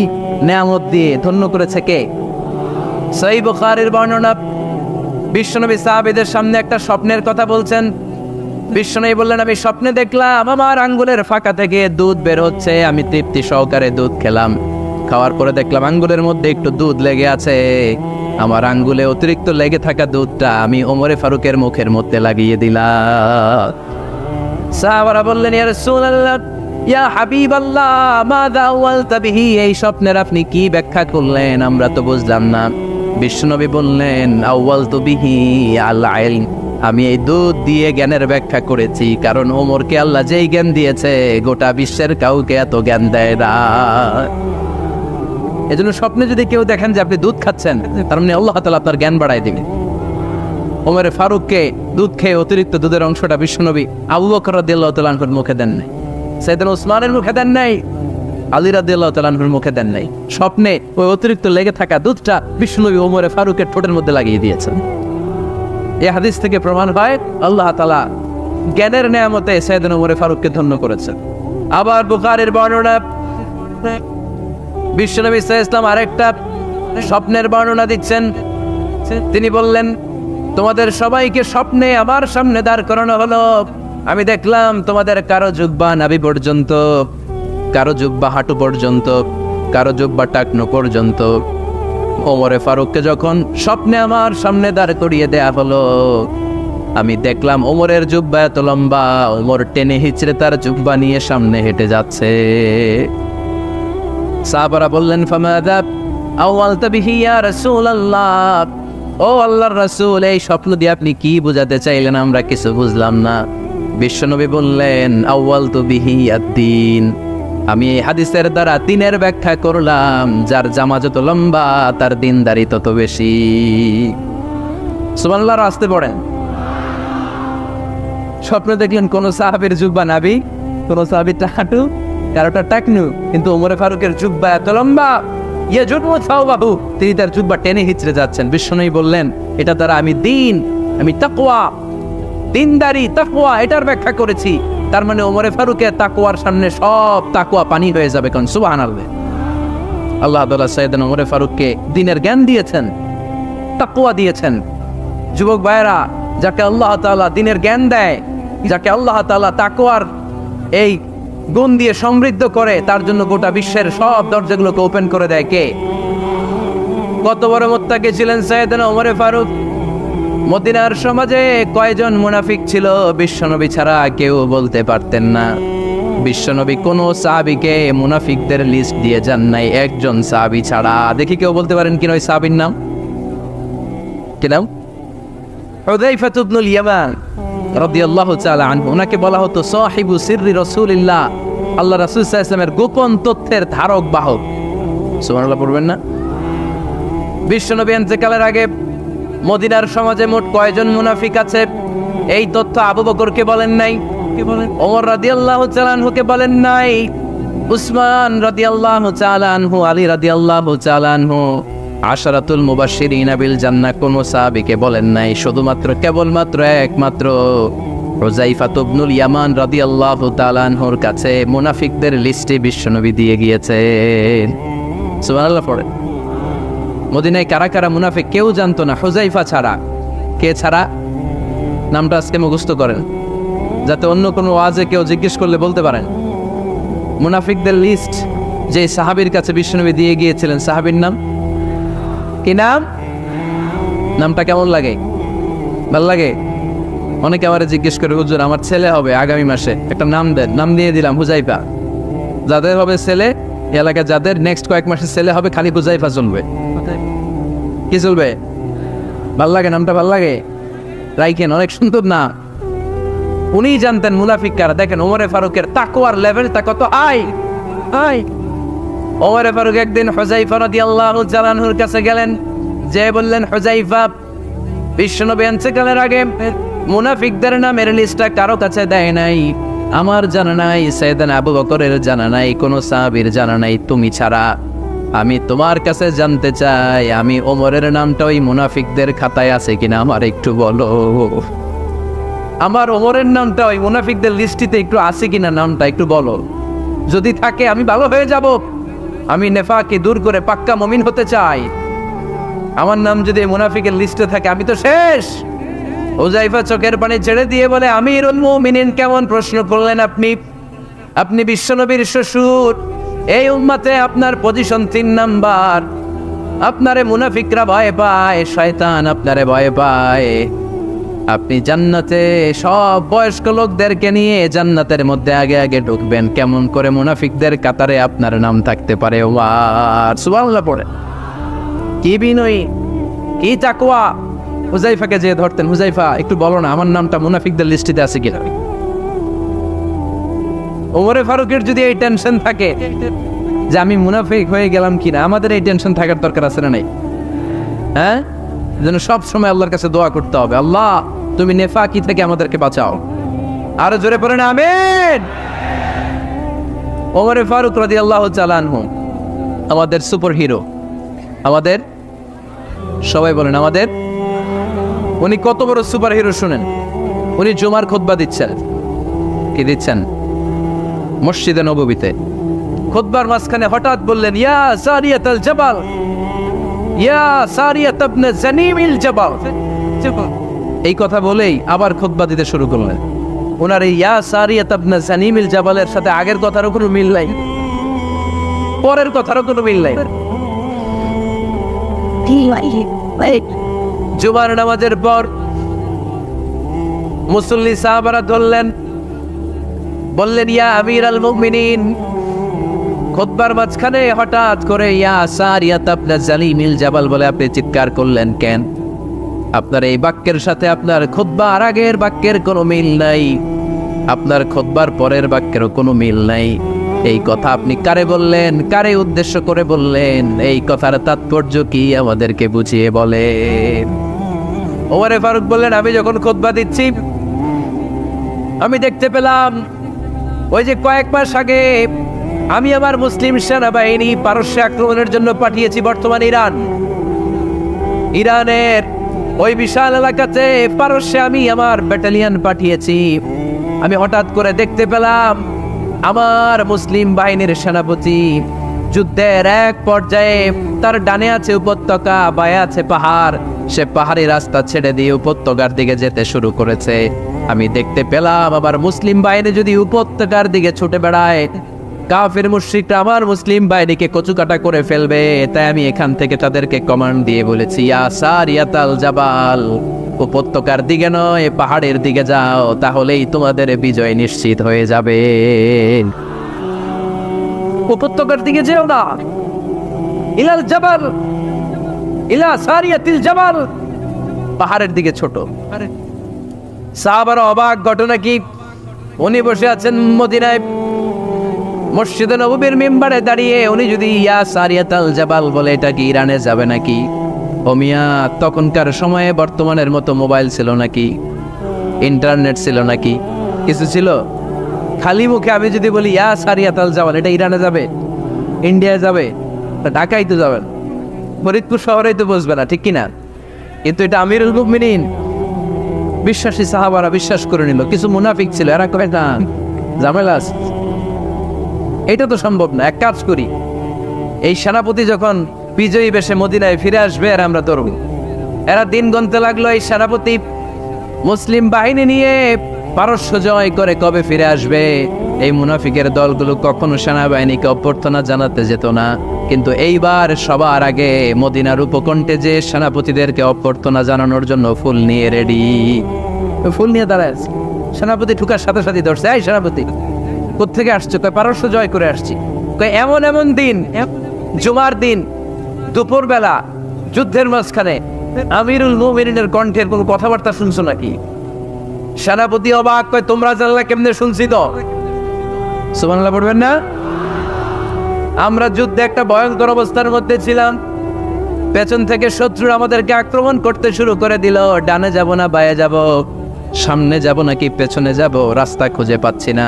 নেয়ামত দিয়ে ধন্য করেছে কে? সহিহ বুখারীর বর্ণনা, বিশ্বনবী সাহাবীদের সামনে একটা স্বপ্নের কথা বলছেন। বিশ্বনবী বললেন আমি স্বপ্নে দেখলাম আমার আঙ্গুলের ফাঁকা থেকে দুধ বের হচ্ছে, আমি তৃপ্তি সহকারে দুধ খেলাম। খাওয়ার পরে দেখলাম আঙ্গুলের মধ্যে একটু দুধ লেগে আছে। আমার আঙ্গুলে অতিরিক্ত লেগে থাকা দুধটা আমি ওমর ফারুকের মুখের মধ্যে লাগিয়ে দিলাম। সাহাবারা বললেন ইয়া রাসূলুল্লাহ, ইয়া হাবিবাল্লাহ, মাযা আওয়ালতা বিহি, এই স্বপ্নের আপনি কি ব্যাখ্যা করলেন? আমরা তো বুঝলাম না। বিশ্বনবী বললেন আওয়ালতু বিহি আল ইলম, আমি এই দুধ দিয়ে জ্ঞানের ব্যাখ্যা করেছি, কারণ ওমরকে আল্লাহ যেই জ্ঞান দিয়েছে গোটা বিশ্বের কাউকে এত জ্ঞান দেয় না। এজন্য স্বপ্নে যদি কেউ দেখেন যে আপনি দুধ খাচ্ছেন, তার মানে আল্লাহ তাআলা আপনার জ্ঞান বাড়ায় দিবেন। ওমর ফারুককে দুধ খেয়ে অতিরিক্ত দুধের অংশটা বিশ্বনবী আবু বকর রাদিয়াল্লাহু তাআলা আনহুর মুখে দেন নাই, সাইয়েদনা উসমানের মুখে দেন নাই, আলী রাদিয়াল্লাহু তাআলা আনহুর মুখে দেন নাই। স্বপ্নে ওই অতিরিক্ত লেগে থাকা দুধটা বিশ্বনবী ওমর ফারুকের ঠোঁটের মধ্যে লাগিয়ে দিয়েছেন। এই হাদিস থেকে প্রমাণ হয় আল্লাহ তাআলা জ্ঞানের নেয়ামতে সাইয়েদনা ওমর ফারুককে ধন্য করেছেন। আবার বুখারীর বর্ণনা, বিশ্বনবী সাল্লাল্লাহু আলাইহি ওয়াসাল্লাম আরেকটা স্বপ্নের বর্ণনা দিচ্ছেন। তিনি বললেন তোমাদের সবাইকে স্বপ্নে আমার সামনে দাঁড় করানো হলো। আমি দেখলাম তোমাদের কারো জুব্বা নাভি পর্যন্ত, কারো জুব্বা হাঁটু পর্যন্ত, কারো জুব্বা টাকনো পর্যন্ত। ওমরে ফারুককে যখন স্বপ্নে আমার সামনে দাঁড় করিয়ে দেয়া হলো, আমি দেখলাম ওমরের জুব্বা এত লম্বা, ওমর টেনে হিচড়ে তার জুব্বা নিয়ে সামনে হেঁটে যাচ্ছে। সাহাবারা বললেন ফামাযা আওয়ালতা বিহি ইয়া রাসূলুল্লাহ, ও আল্লাহর রাসূল, এই স্বপ্ন দিয়ে আপনি কি বোঝাতে চাইলেন? আমরা কিছু বুঝলাম না। বিশ্বনবী বললেন আওয়ালতু বিহি আদ-দ্বীন, আমি এই হাদিসের দ্বারা দ্বীনের ব্যাখ্যা করলাম, যার জামা যত লম্বা তার দ্বীনদারি তত বেশি। সুবহানাল্লাহ, আসতে পড়েন। স্বপ্ন দেখলেন কোন সাহাবীর জুব্বা নাভি, কোন সাহাবীর হাঁটু, কারোটা টাকনু, কিন্তু ওমর ফারুকের জুব্বা এত লম্বা, তিনি তার জুব্বা টেনে হিচড়ে যাচ্ছেন। বিশ্বনবী বললেন এটা দ্বারা আমি দ্বীন, আমি তাকওয়া, দ্বীনদারি, তাকওয়া এটার ব্যাখ্যা করেছি। তার মানে ওমর ফারুকের তাকওয়ার সামনে সব তাকওয়া পানি হয়ে যাবে। কোন সুবহানাল্লাহ। আল্লাহ তাআলা সাইয়েদনা ওমর ফারুককে দ্বীনের জ্ঞান দিয়েছেন, তাকওয়া দিয়েছেন। যুবক ভাইরা, যাকে আল্লাহ তাআলা দ্বীনের জ্ঞান দেয়, যাকে আল্লাহ তাআলা তাকওয়ার এই গুণ দিয়ে সমৃদ্ধ করে, তার জন্য গোটা বিশ্বের সব দরজাগুলোকে ওপেন করে দেয় কে? কত বড় মুত্তাকি ছিলেন সাইয়েদনা ওমর ফারুক। মদিনার সমাজে কয়জন মুনাফিক ছিল বিশ্বনবী ছাড়া কেউ বলতে পারতেন না। বিশ্বনবী কোন সাহাবীকে মুনাফিকদের লিস্ট দিয়ে যান নাই, একজন সাহাবী ছাড়া। দেখি কেউ বলতে পারেন কিনা ওই সাহাবীর নাম? কি নাম? হুযায়ফা ইবনুল ইয়ামান রাদিয়াল্লাহু তাআলা আনহু। ওনাকে বলা হতো সাহিবু সিররি রাসূলিল্লাহ, আল্লাহ রাসূল সাল্লাল্লাহু আলাইহি ওয়াসাল্লামের গোপন তথ্যের ধারক বাহক। সুবহানাল্লাহ পড়বেন না? বিশ্বনবী ইন্তেকালের আগে মদিনার সমাজে মোট কয়জন মুনাফিক আছে এই তথ্য আবু বকরকে বলেন নাই, ওমর রাদিয়াল্লাহু তাআলা আনহুকে বলেন নাই, উসমান রাদিয়াল্লাহু তাআলা আনহু, আলী রাদিয়াল্লাহু তাআলা আনহু, আশরাতুল মুবাশশিরিনা বিল জান্নাহ কোন সাহাবীকে বলেন নাই। শুধুমাত্র কেবলমাত্র একমাত্র হুযায়ফা ইবনুল ইয়ামান রাদিয়াল্লাহু তাআলা আনহুর কাছে মুনাফিকদের লিস্টে বিশ্বনবী দিয়ে গিয়েছেন। সুবহানাল্লাহ পড়েন। মদিনায় কারা কারা মুনাফিক কেউ জানতো না হুযায়ফা ছাড়া। কে ছাড়া? নামটা আজকে মুখস্থ করেন, যাতে অন্য কোনো ওয়াজে কেউ জিজ্ঞেস করলে বলতে পারেন। মুনাফিকদের লিস্ট যে সাহাবীর কাছে বিশ্বনবী দিয়ে গিয়েছিলেন, সাহাবীর নাম কি? নাম? নামটা কেমন লাগে? ভালো লাগে? অনেকে আমারে জিজ্ঞেস করে, হুজুর আমার ছেলে হবে আগামী মাসে, একটা নাম দেন। নাম দিয়ে দিলাম হুযায়ফা। যাদের হবে ছেলে, এলাকায় যাদের নেক্সট কয়েক মাসে ছেলে হবে, খালি হুযায়ফা চলবে। কি চলবে? ভাল লাগে? নামটা ভাল লাগে? রাইখেন, অনেক সুন্দর না? উনি জানতেন মুনাফিক কারা। দেখেন ওমরে ফারুকের তাকওয়ার লেভেলটা কত হাই। ওমরে ফারুক একদিন হুযায়ফা রাদিয়াল্লাহু তাআলা আনহুর কাছে গেলেন, যে বললেন, হুযায়ফা, বিশ্বনবী ইন্তেকালের আগে মুনাফিকদের নামের লিস্টটা কারো কাছে দেয় নাই, আমার জানা নাই, সাইয়েদনা আবু বকরের জানা নাই, কোন সাহাবীর জানা নাই তুমি ছাড়া। আমি তোমার কাছে জানতে চাই, আমি ওমরের নামটা ওই মুনাফিকদের খাতায় আছে কিনা আমার একটু বলো। আমার ওমরের নামটা ওই মুনাফিকদের লিস্টিতে একটু আছে কিনা, নামটা একটু বলো। যদি থাকে আমি ভালো হয়ে যাব, আমি নেফাকি দূর করে পাক্কা মুমিন হতে চাই। আমার নাম যদি মুনাফিকের লিস্টে থাকে আমি তো শেষ। হুযায়ফা চোখের পানি ছেড়ে দিয়ে বলে, আমিরুল মুমিনিন, কেমন প্রশ্ন করলেন আপনি? আপনি বিশ্বনবীর শ্বশুর, এই উম্মতে আপনার পজিশন 3 নাম্বার। আপনারে মুনাফিকরা ভয় পায়, শয়তান আপনারে ভয় পায়। আপনি জান্নাতে সব বয়স্ক লোকদেরকে নিয়ে জান্নাতের মধ্যে আগে আগে ঢুকবেন, কেমন করে মুনাফিকদের কাতারে আপনার নাম থাকতে পারে? ওমর সুবহানাল্লাহ পড়ে। কি বিনয়ী, কি তাকওয়া! হুযায়ফাকে যে ধরতেন, হুযায়ফা একটু বলো না আমার নামটা মুনাফিকদের লিস্টিতে আছে কিনা। ওমরে ফারুকের যদি এই টেনশন থাকে যে আমি মুনাফিক হয়ে গেলাম কিনা, আমাদের এই টেনশন থাকার দরকার আছে না নাই? হ্যাঁ, যেন সব সময় আল্লাহর কাছে দোয়া করতে হবে, আল্লাহ তুমি নেফাকি থেকে আমাদেরকে বাঁচাও। আরো জোরে পড়েন আমিন। ওমরে ফারুক রাদিয়াল্লাহু তাআলা আনহু আমাদের সুপার হিরো, আমাদের সবাই বলেন আমাদের। উনি কত বড় সুপার হিরো শুনেন। উনি জুমার খুতবা দিচ্ছেন। কি দিচ্ছেন? মসজিদে নববীতে। খুতবার মাঝখানে হঠাৎ বললেন, ইয়া সারিয়াতুল জাবাল, ইয়া সারিয়াত ইবনে জানিমিল জাবাল। এই কথা বলেই আবার খুতবা দিতে শুরু করলেন। ওনার এই ইয়া সারিয়াত ইবনে জানিমিল জাবালের সাথে আগের কথারও কোনো মিল নাই, পরের কথারও কোনো মিল নাই। জুমার নামাজের পর মুসল্লি সাহাবারা ধরলেন, বললেন, ইয়া আমিরাল মুমিনিন। খুতবার মাঝখানে হঠাৎ করে ইয়া সারিয়াত ইবনে জানিমিল জাবাল বলে আপনি চিৎকার করলেন কেন? আপনার এই বাক্যের সাথে আপনার খুতবার আগের বাক্যের কোনো মিল নাই, আপনার খুতবার পরের বাক্যেরও কোনো মিল নাই। এই কথা আপনি কারে বললেন? কারে উদ্দেশ্য করে বললেন? এই কথার তাৎপর্য কি আমাদেরকে বুঝিয়ে বলেন। ওমরে ফারুক বললেন, আমি যখন খুতবা দিচ্ছি আমি দেখতে পেলাম ওই যে কয়েক মাস আগে আমি আমার মুসলিম সেনাবাহিনী পারস্যে আক্রমণের জন্য পাঠিয়েছি, বর্তমান ইরানের ওই বিশাল এলাকাতে পারস্যে আমি আমার ব্যাটালিয়ন পাঠিয়েছি। আমি হঠাৎ করে দেখতে পেলাম আমার মুসলিম বাহিনীর সেনাপতি যুদ্ধের এক পর্যায়ে তার ডানে আছে উপত্যকা, বায়ে আছে পাহাড়। সে পাহাড়ি রাস্তা ছেড়ে দিয়ে উপত্যকার দিকে যেতে শুরু করেছে। আমি দেখতে পেলাম আবার মুসলিম বাহিনী যদি উপত্যকার দিকে ছুটে বেড়ায়, কাফির মুশরিকরা আমার মুসলিম বাহিনীকে কচুকাটা করে ফেলবে। তাই আমি এখান থেকে তাদেরকে কমান্ড দিয়ে বলেছি, ইয়া সারিয়াতাল জাবাল, উপত্যকার দিকে নয় পাহাড়ের দিকে যাও, তাহলেই তোমাদের বিজয় নিশ্চিত হয়ে যাবে। উপত্যকার দিকে যেও না, ইলাল জাবাল, ইলা সারিয়াতিল জাবাল, পাহাড়ের দিকে ছোট। সাহাবারা অবাক, ঘটনা কি? উনি বসে আছেন মদিনায় মসজিদে নববীর মিম্বারে দাঁড়িয়ে, উনি যদি ইয়া সারিয়াতাল জাবাল বলে, এটা কি ইরানে যাবে নাকি? ও মিয়া, তখনকার সময়ে বর্তমানের মতো মোবাইল ছিল নাকি? ইন্টারনেট ছিল নাকি? কিছু ছিল? খালি মুখে আমি যদি বলি ইয়া সারিয়াতাল জাবাল, এটা ইরানে যাবে, ইন্ডিয়ায় যাবে, ঢাকায় তো যাবেন, ফরিদপুর শহরেই তো বসবে না, ঠিক কিনা? কিন্তু এটা আমিরুল মুমিনিন, বিশ্বাসী সাহাবারা বিশ্বাস করে নিল। কিছু মুনাফিক ছিল, এরা কয় না ঝামেলা আছে, এটা তো সম্ভব না। এক কাজ করি, এই সেনাপতি যখন বিজয়ী বেশে মদিনায় ফিরে আসবে আর আমরা ধরব। এরা দিন গুনতে লাগলো, এই সেনাপতি মুসলিম বাহিনী নিয়ে পারস্য জয় করে কবে ফিরে আসবে। এই মুনাফিকের দলগুলো কখনো সেনাবাহিনীকে অভ্যর্থনা জানাতে যেত না, কিন্তু এইবার সবার আগে মদিনার উপকণ্ঠে যে সেনাপতিদেরকে অভ্যর্থনা জানানোর জন্য ফুল নিয়ে রেডি, ফুল নিয়ে দাঁড়ায় আছে। সেনাপতি ঠুকার সাথে সাথে ধরছে, এই সেনাপতি কোত্থেকে আসছো? কয় পারস্য জয় করে আসছি। কয় এমন এমন দিন, জুমার দিন দুপুর বেলা যুদ্ধের মাঝখানে আমিরুল মুমিনিনের কণ্ঠের কোনো কথাবার্তা শুনছো নাকি? সেনাপতি অবাক, কয় তোমরা জানলা কেমনে? শুনছি তো। সুবহানাল্লাহ পড়বেন না? আমরা যুদ্ধে একটা ভয়ঙ্কর অবস্থার মধ্যে ছিলাম, পেছন থেকে শত্রু আমাদেরকে আক্রমণ করতে শুরু করে দিল। ডানে যাব না বায়ে যাব, সামনে যাব নাকি পেছনে যাব, রাস্তা খুঁজে পাচ্ছি না।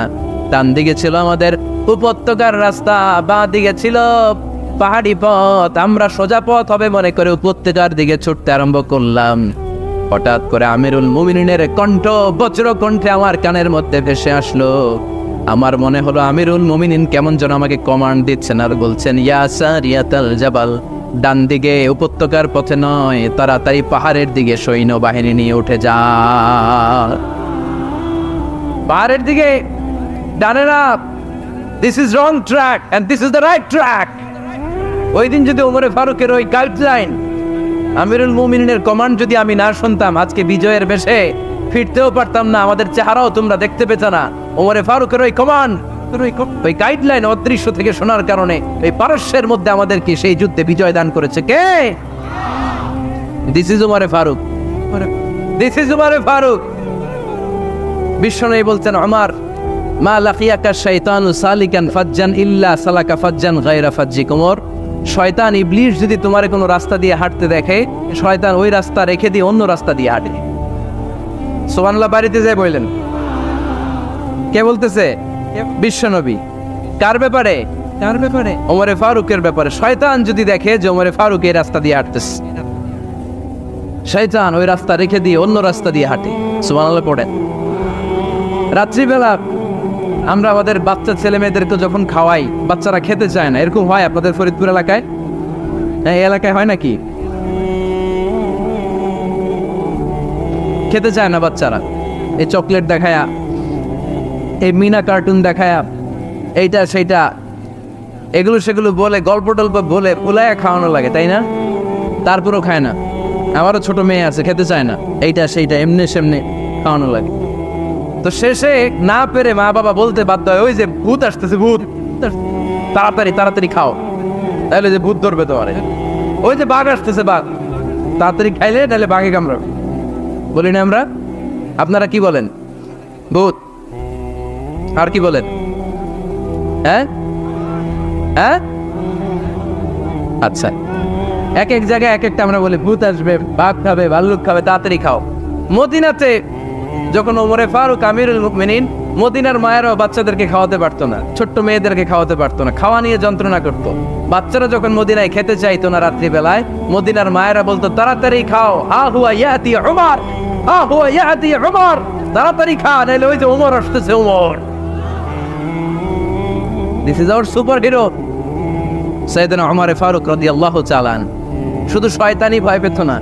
ডান দিকে ছিল আমাদের উপত্যকার রাস্তা, বাঁ দিকে ছিল পাহাড়ি পথ। আমরা সোজা পথ হবে মনে করে উপত্যকার দিকে ছুটতে আরম্ভ করলাম। হঠাৎ করে আমিরুল মুমিনিনের কণ্ঠ বজ্র কণ্ঠে আমার কানের মধ্যে ভেসে আসলো। আমার মনে হলো আমিরুল মুমিনিন কেমন যেন আমাকে কমান্ড দিচ্ছেন আর বলছেন, ইয়া সারিয়াতাল জাবাল, ডান দিকে উপত্যকার পথে নয়, তাড়াতাড়ি পাহাড়ের দিকে সৈন্য বাহিনী নিয়ে উঠে যা। পাহাড়ের দিকে, ডানে না, this is wrong track and this is the right track. ওই দিন যদি ওমরে ফারুকের ওই গাইডলাইন, আমিরুল মুমিনিনের কমান্ড যদি আমি না শুনতাম, আজকে বিজয়ের বেশে ফিরতেও পারতাম না, আমাদের চেহারাও তোমরা দেখতে পেতে না। ওমরে ফারুকের ওই কমান্ড, ওই গাইডলাইন অদৃশ্য থেকে শোনার কারণে এই পারস্যের মধ্যে আমাদেরকে সেই যুদ্ধে বিজয় দান করেছে কে? দিস ইজ ওমরে ফারুক, দিস ইজ ওমরে ফারুক। বিশ্বনবী বলছেন, ওমর, মা লাকিয়াকা শাইতানু সালিকান ফাজ্জান ইল্লা সালাকা ফাজ্জান গায়রা ফাজ্জিক। ওমর, শয়তান ইবলিস যদি তোমার কোনো রাস্তা দিয়ে হাঁটতে দেখে, শয়তান ওই রাস্তা রেখে দিয়ে অন্য রাস্তা দিয়ে হাঁটে। সুবহানাল্লাহ বাড়িতে যায় বললেন, কে বলতেছে? বিশ্বনবী। কার ব্যাপারে? কার ব্যাপারে? ওমরে ফারুকের ব্যাপারে। শয়তান যদি দেখে যে ওমরে ফারুক এই রাস্তা দিয়ে হাঁটতেছে, শয়তান ওই রাস্তা রেখে দিয়ে অন্য রাস্তা দিয়ে হাঁটে। সুবহানাল্লাহ পড়েন। রাত্রিবেলা আমরা আমাদের বাচ্চা ছেলে মেয়েদেরকে যখন খাওয়াই, বাচ্চারা খেতে চায় না, এরকম হয় আপনাদের ফরিদপুর এলাকায়? এই এলাকায় হয় নাকি? খেতে চায় না বাচ্চারা, এই চকলেট দেখায়া, এই মিনা কার্টুন দেখায়া, এইটা সেইটা এগুলো সেগুলো বলে, গল্প টল্প বলে পুলায়া খাওয়ানো লাগে, তাই না? তারপরও খায় না। আমারও ছোট মেয়ে আছে, খেতে চায় না, এইটা সেইটা এমনি সেমনি খাওয়ানো লাগে। তো শেষে না পেরে মা বাবা বলতে বাধ্য হয়, ওই যে ভূত আসতেছে, ভূত, তাড়াতাড়ি তাড়াতাড়ি খাও, তাহলে যে ভূত ধরবে তোমারে। ওই যে বাঘ আসতেছে, বাঘ, তাড়াতাড়ি খাইলে তাহলে বাঘে কামড়াবে। বলি না আমরা? আপনারা কি বলেন? ভূত। আর কি বলেন? হ্যাঁ হ্যাঁ, আচ্ছা, এক এক জায়গায় এক একটা আমরা বলি, ভূত আসবে, বাঘ খাবে, ভাল্লুক খাবে, তাড়াতাড়ি খাও। মদিনাতে যখন ওমরে ফারুক আমিরুল মুমিনিন, মদিনার মায়েরাও বাচ্চাদেরকে খাওয়াতে পারতো না, ছোট্ট মেয়েদেরকে খাওয়াতে পারতো না, খাওয়া নিয়ে যন্ত্রণা করতো। বাচ্চারা যখন মদিনায় খেতে চাইতো না রাত্রিবেলায়, মদিনার মায়েরা বলতো, তাড়াতাড়ি খাও, হা হুয়া ইয়াতি উমর, হা হুয়া ইয়াতি উমর, তাড়াতাড়ি খা, নাইলে ওই যে ওমর আসতেছে, Omar. This is our super hero. সাইয়েদনা ওমর ফারুক রাদিয়াল্লাহু তাআলা শুধু শয়তানি ভয় পেত না,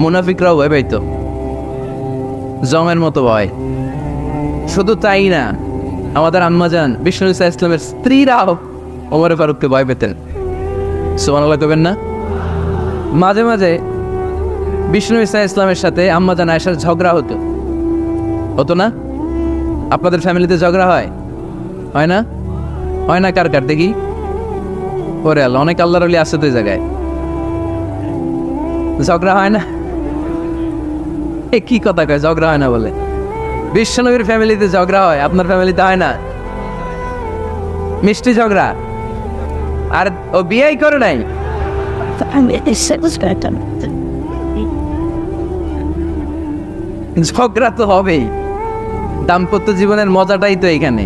মুনাফিকরাও ভয় পেত, জমের মতো ভয়। শুধু তাই না, আমাদের আম্মাজান বিষ্ণু ইসলামের স্ত্রীরাও ওমর ফারুককে ভয় পেতেন। সুবহানাল্লাহ কবেন না? মাঝে মাঝে বিষ্ণু ইসলামের সাথে আম্মাজান আয়েশার ঝগড়া হতো না? আপনাদের ফ্যামিলিতে ঝগড়া হয় না? হয় না? কার কার দেখি? ওরে আল্লাহ, অনেক আল্লাহর ওলি আছে তো এই জায়গায়। ঝগড়া হয় না? এ কি কথা কয়, ঝগড়া হয় না বলে? বিশ্বনবীর ফ্যামিলিতে ঝগড়া হয়, আপনার ফ্যামিলিতে হয় না? মিষ্টি ঝগড়া। আর ও বিয়েই করে নাই। ঝগড়া তো হবেই, দাম্পত্য জীবনের মজাটাই তো এখানে।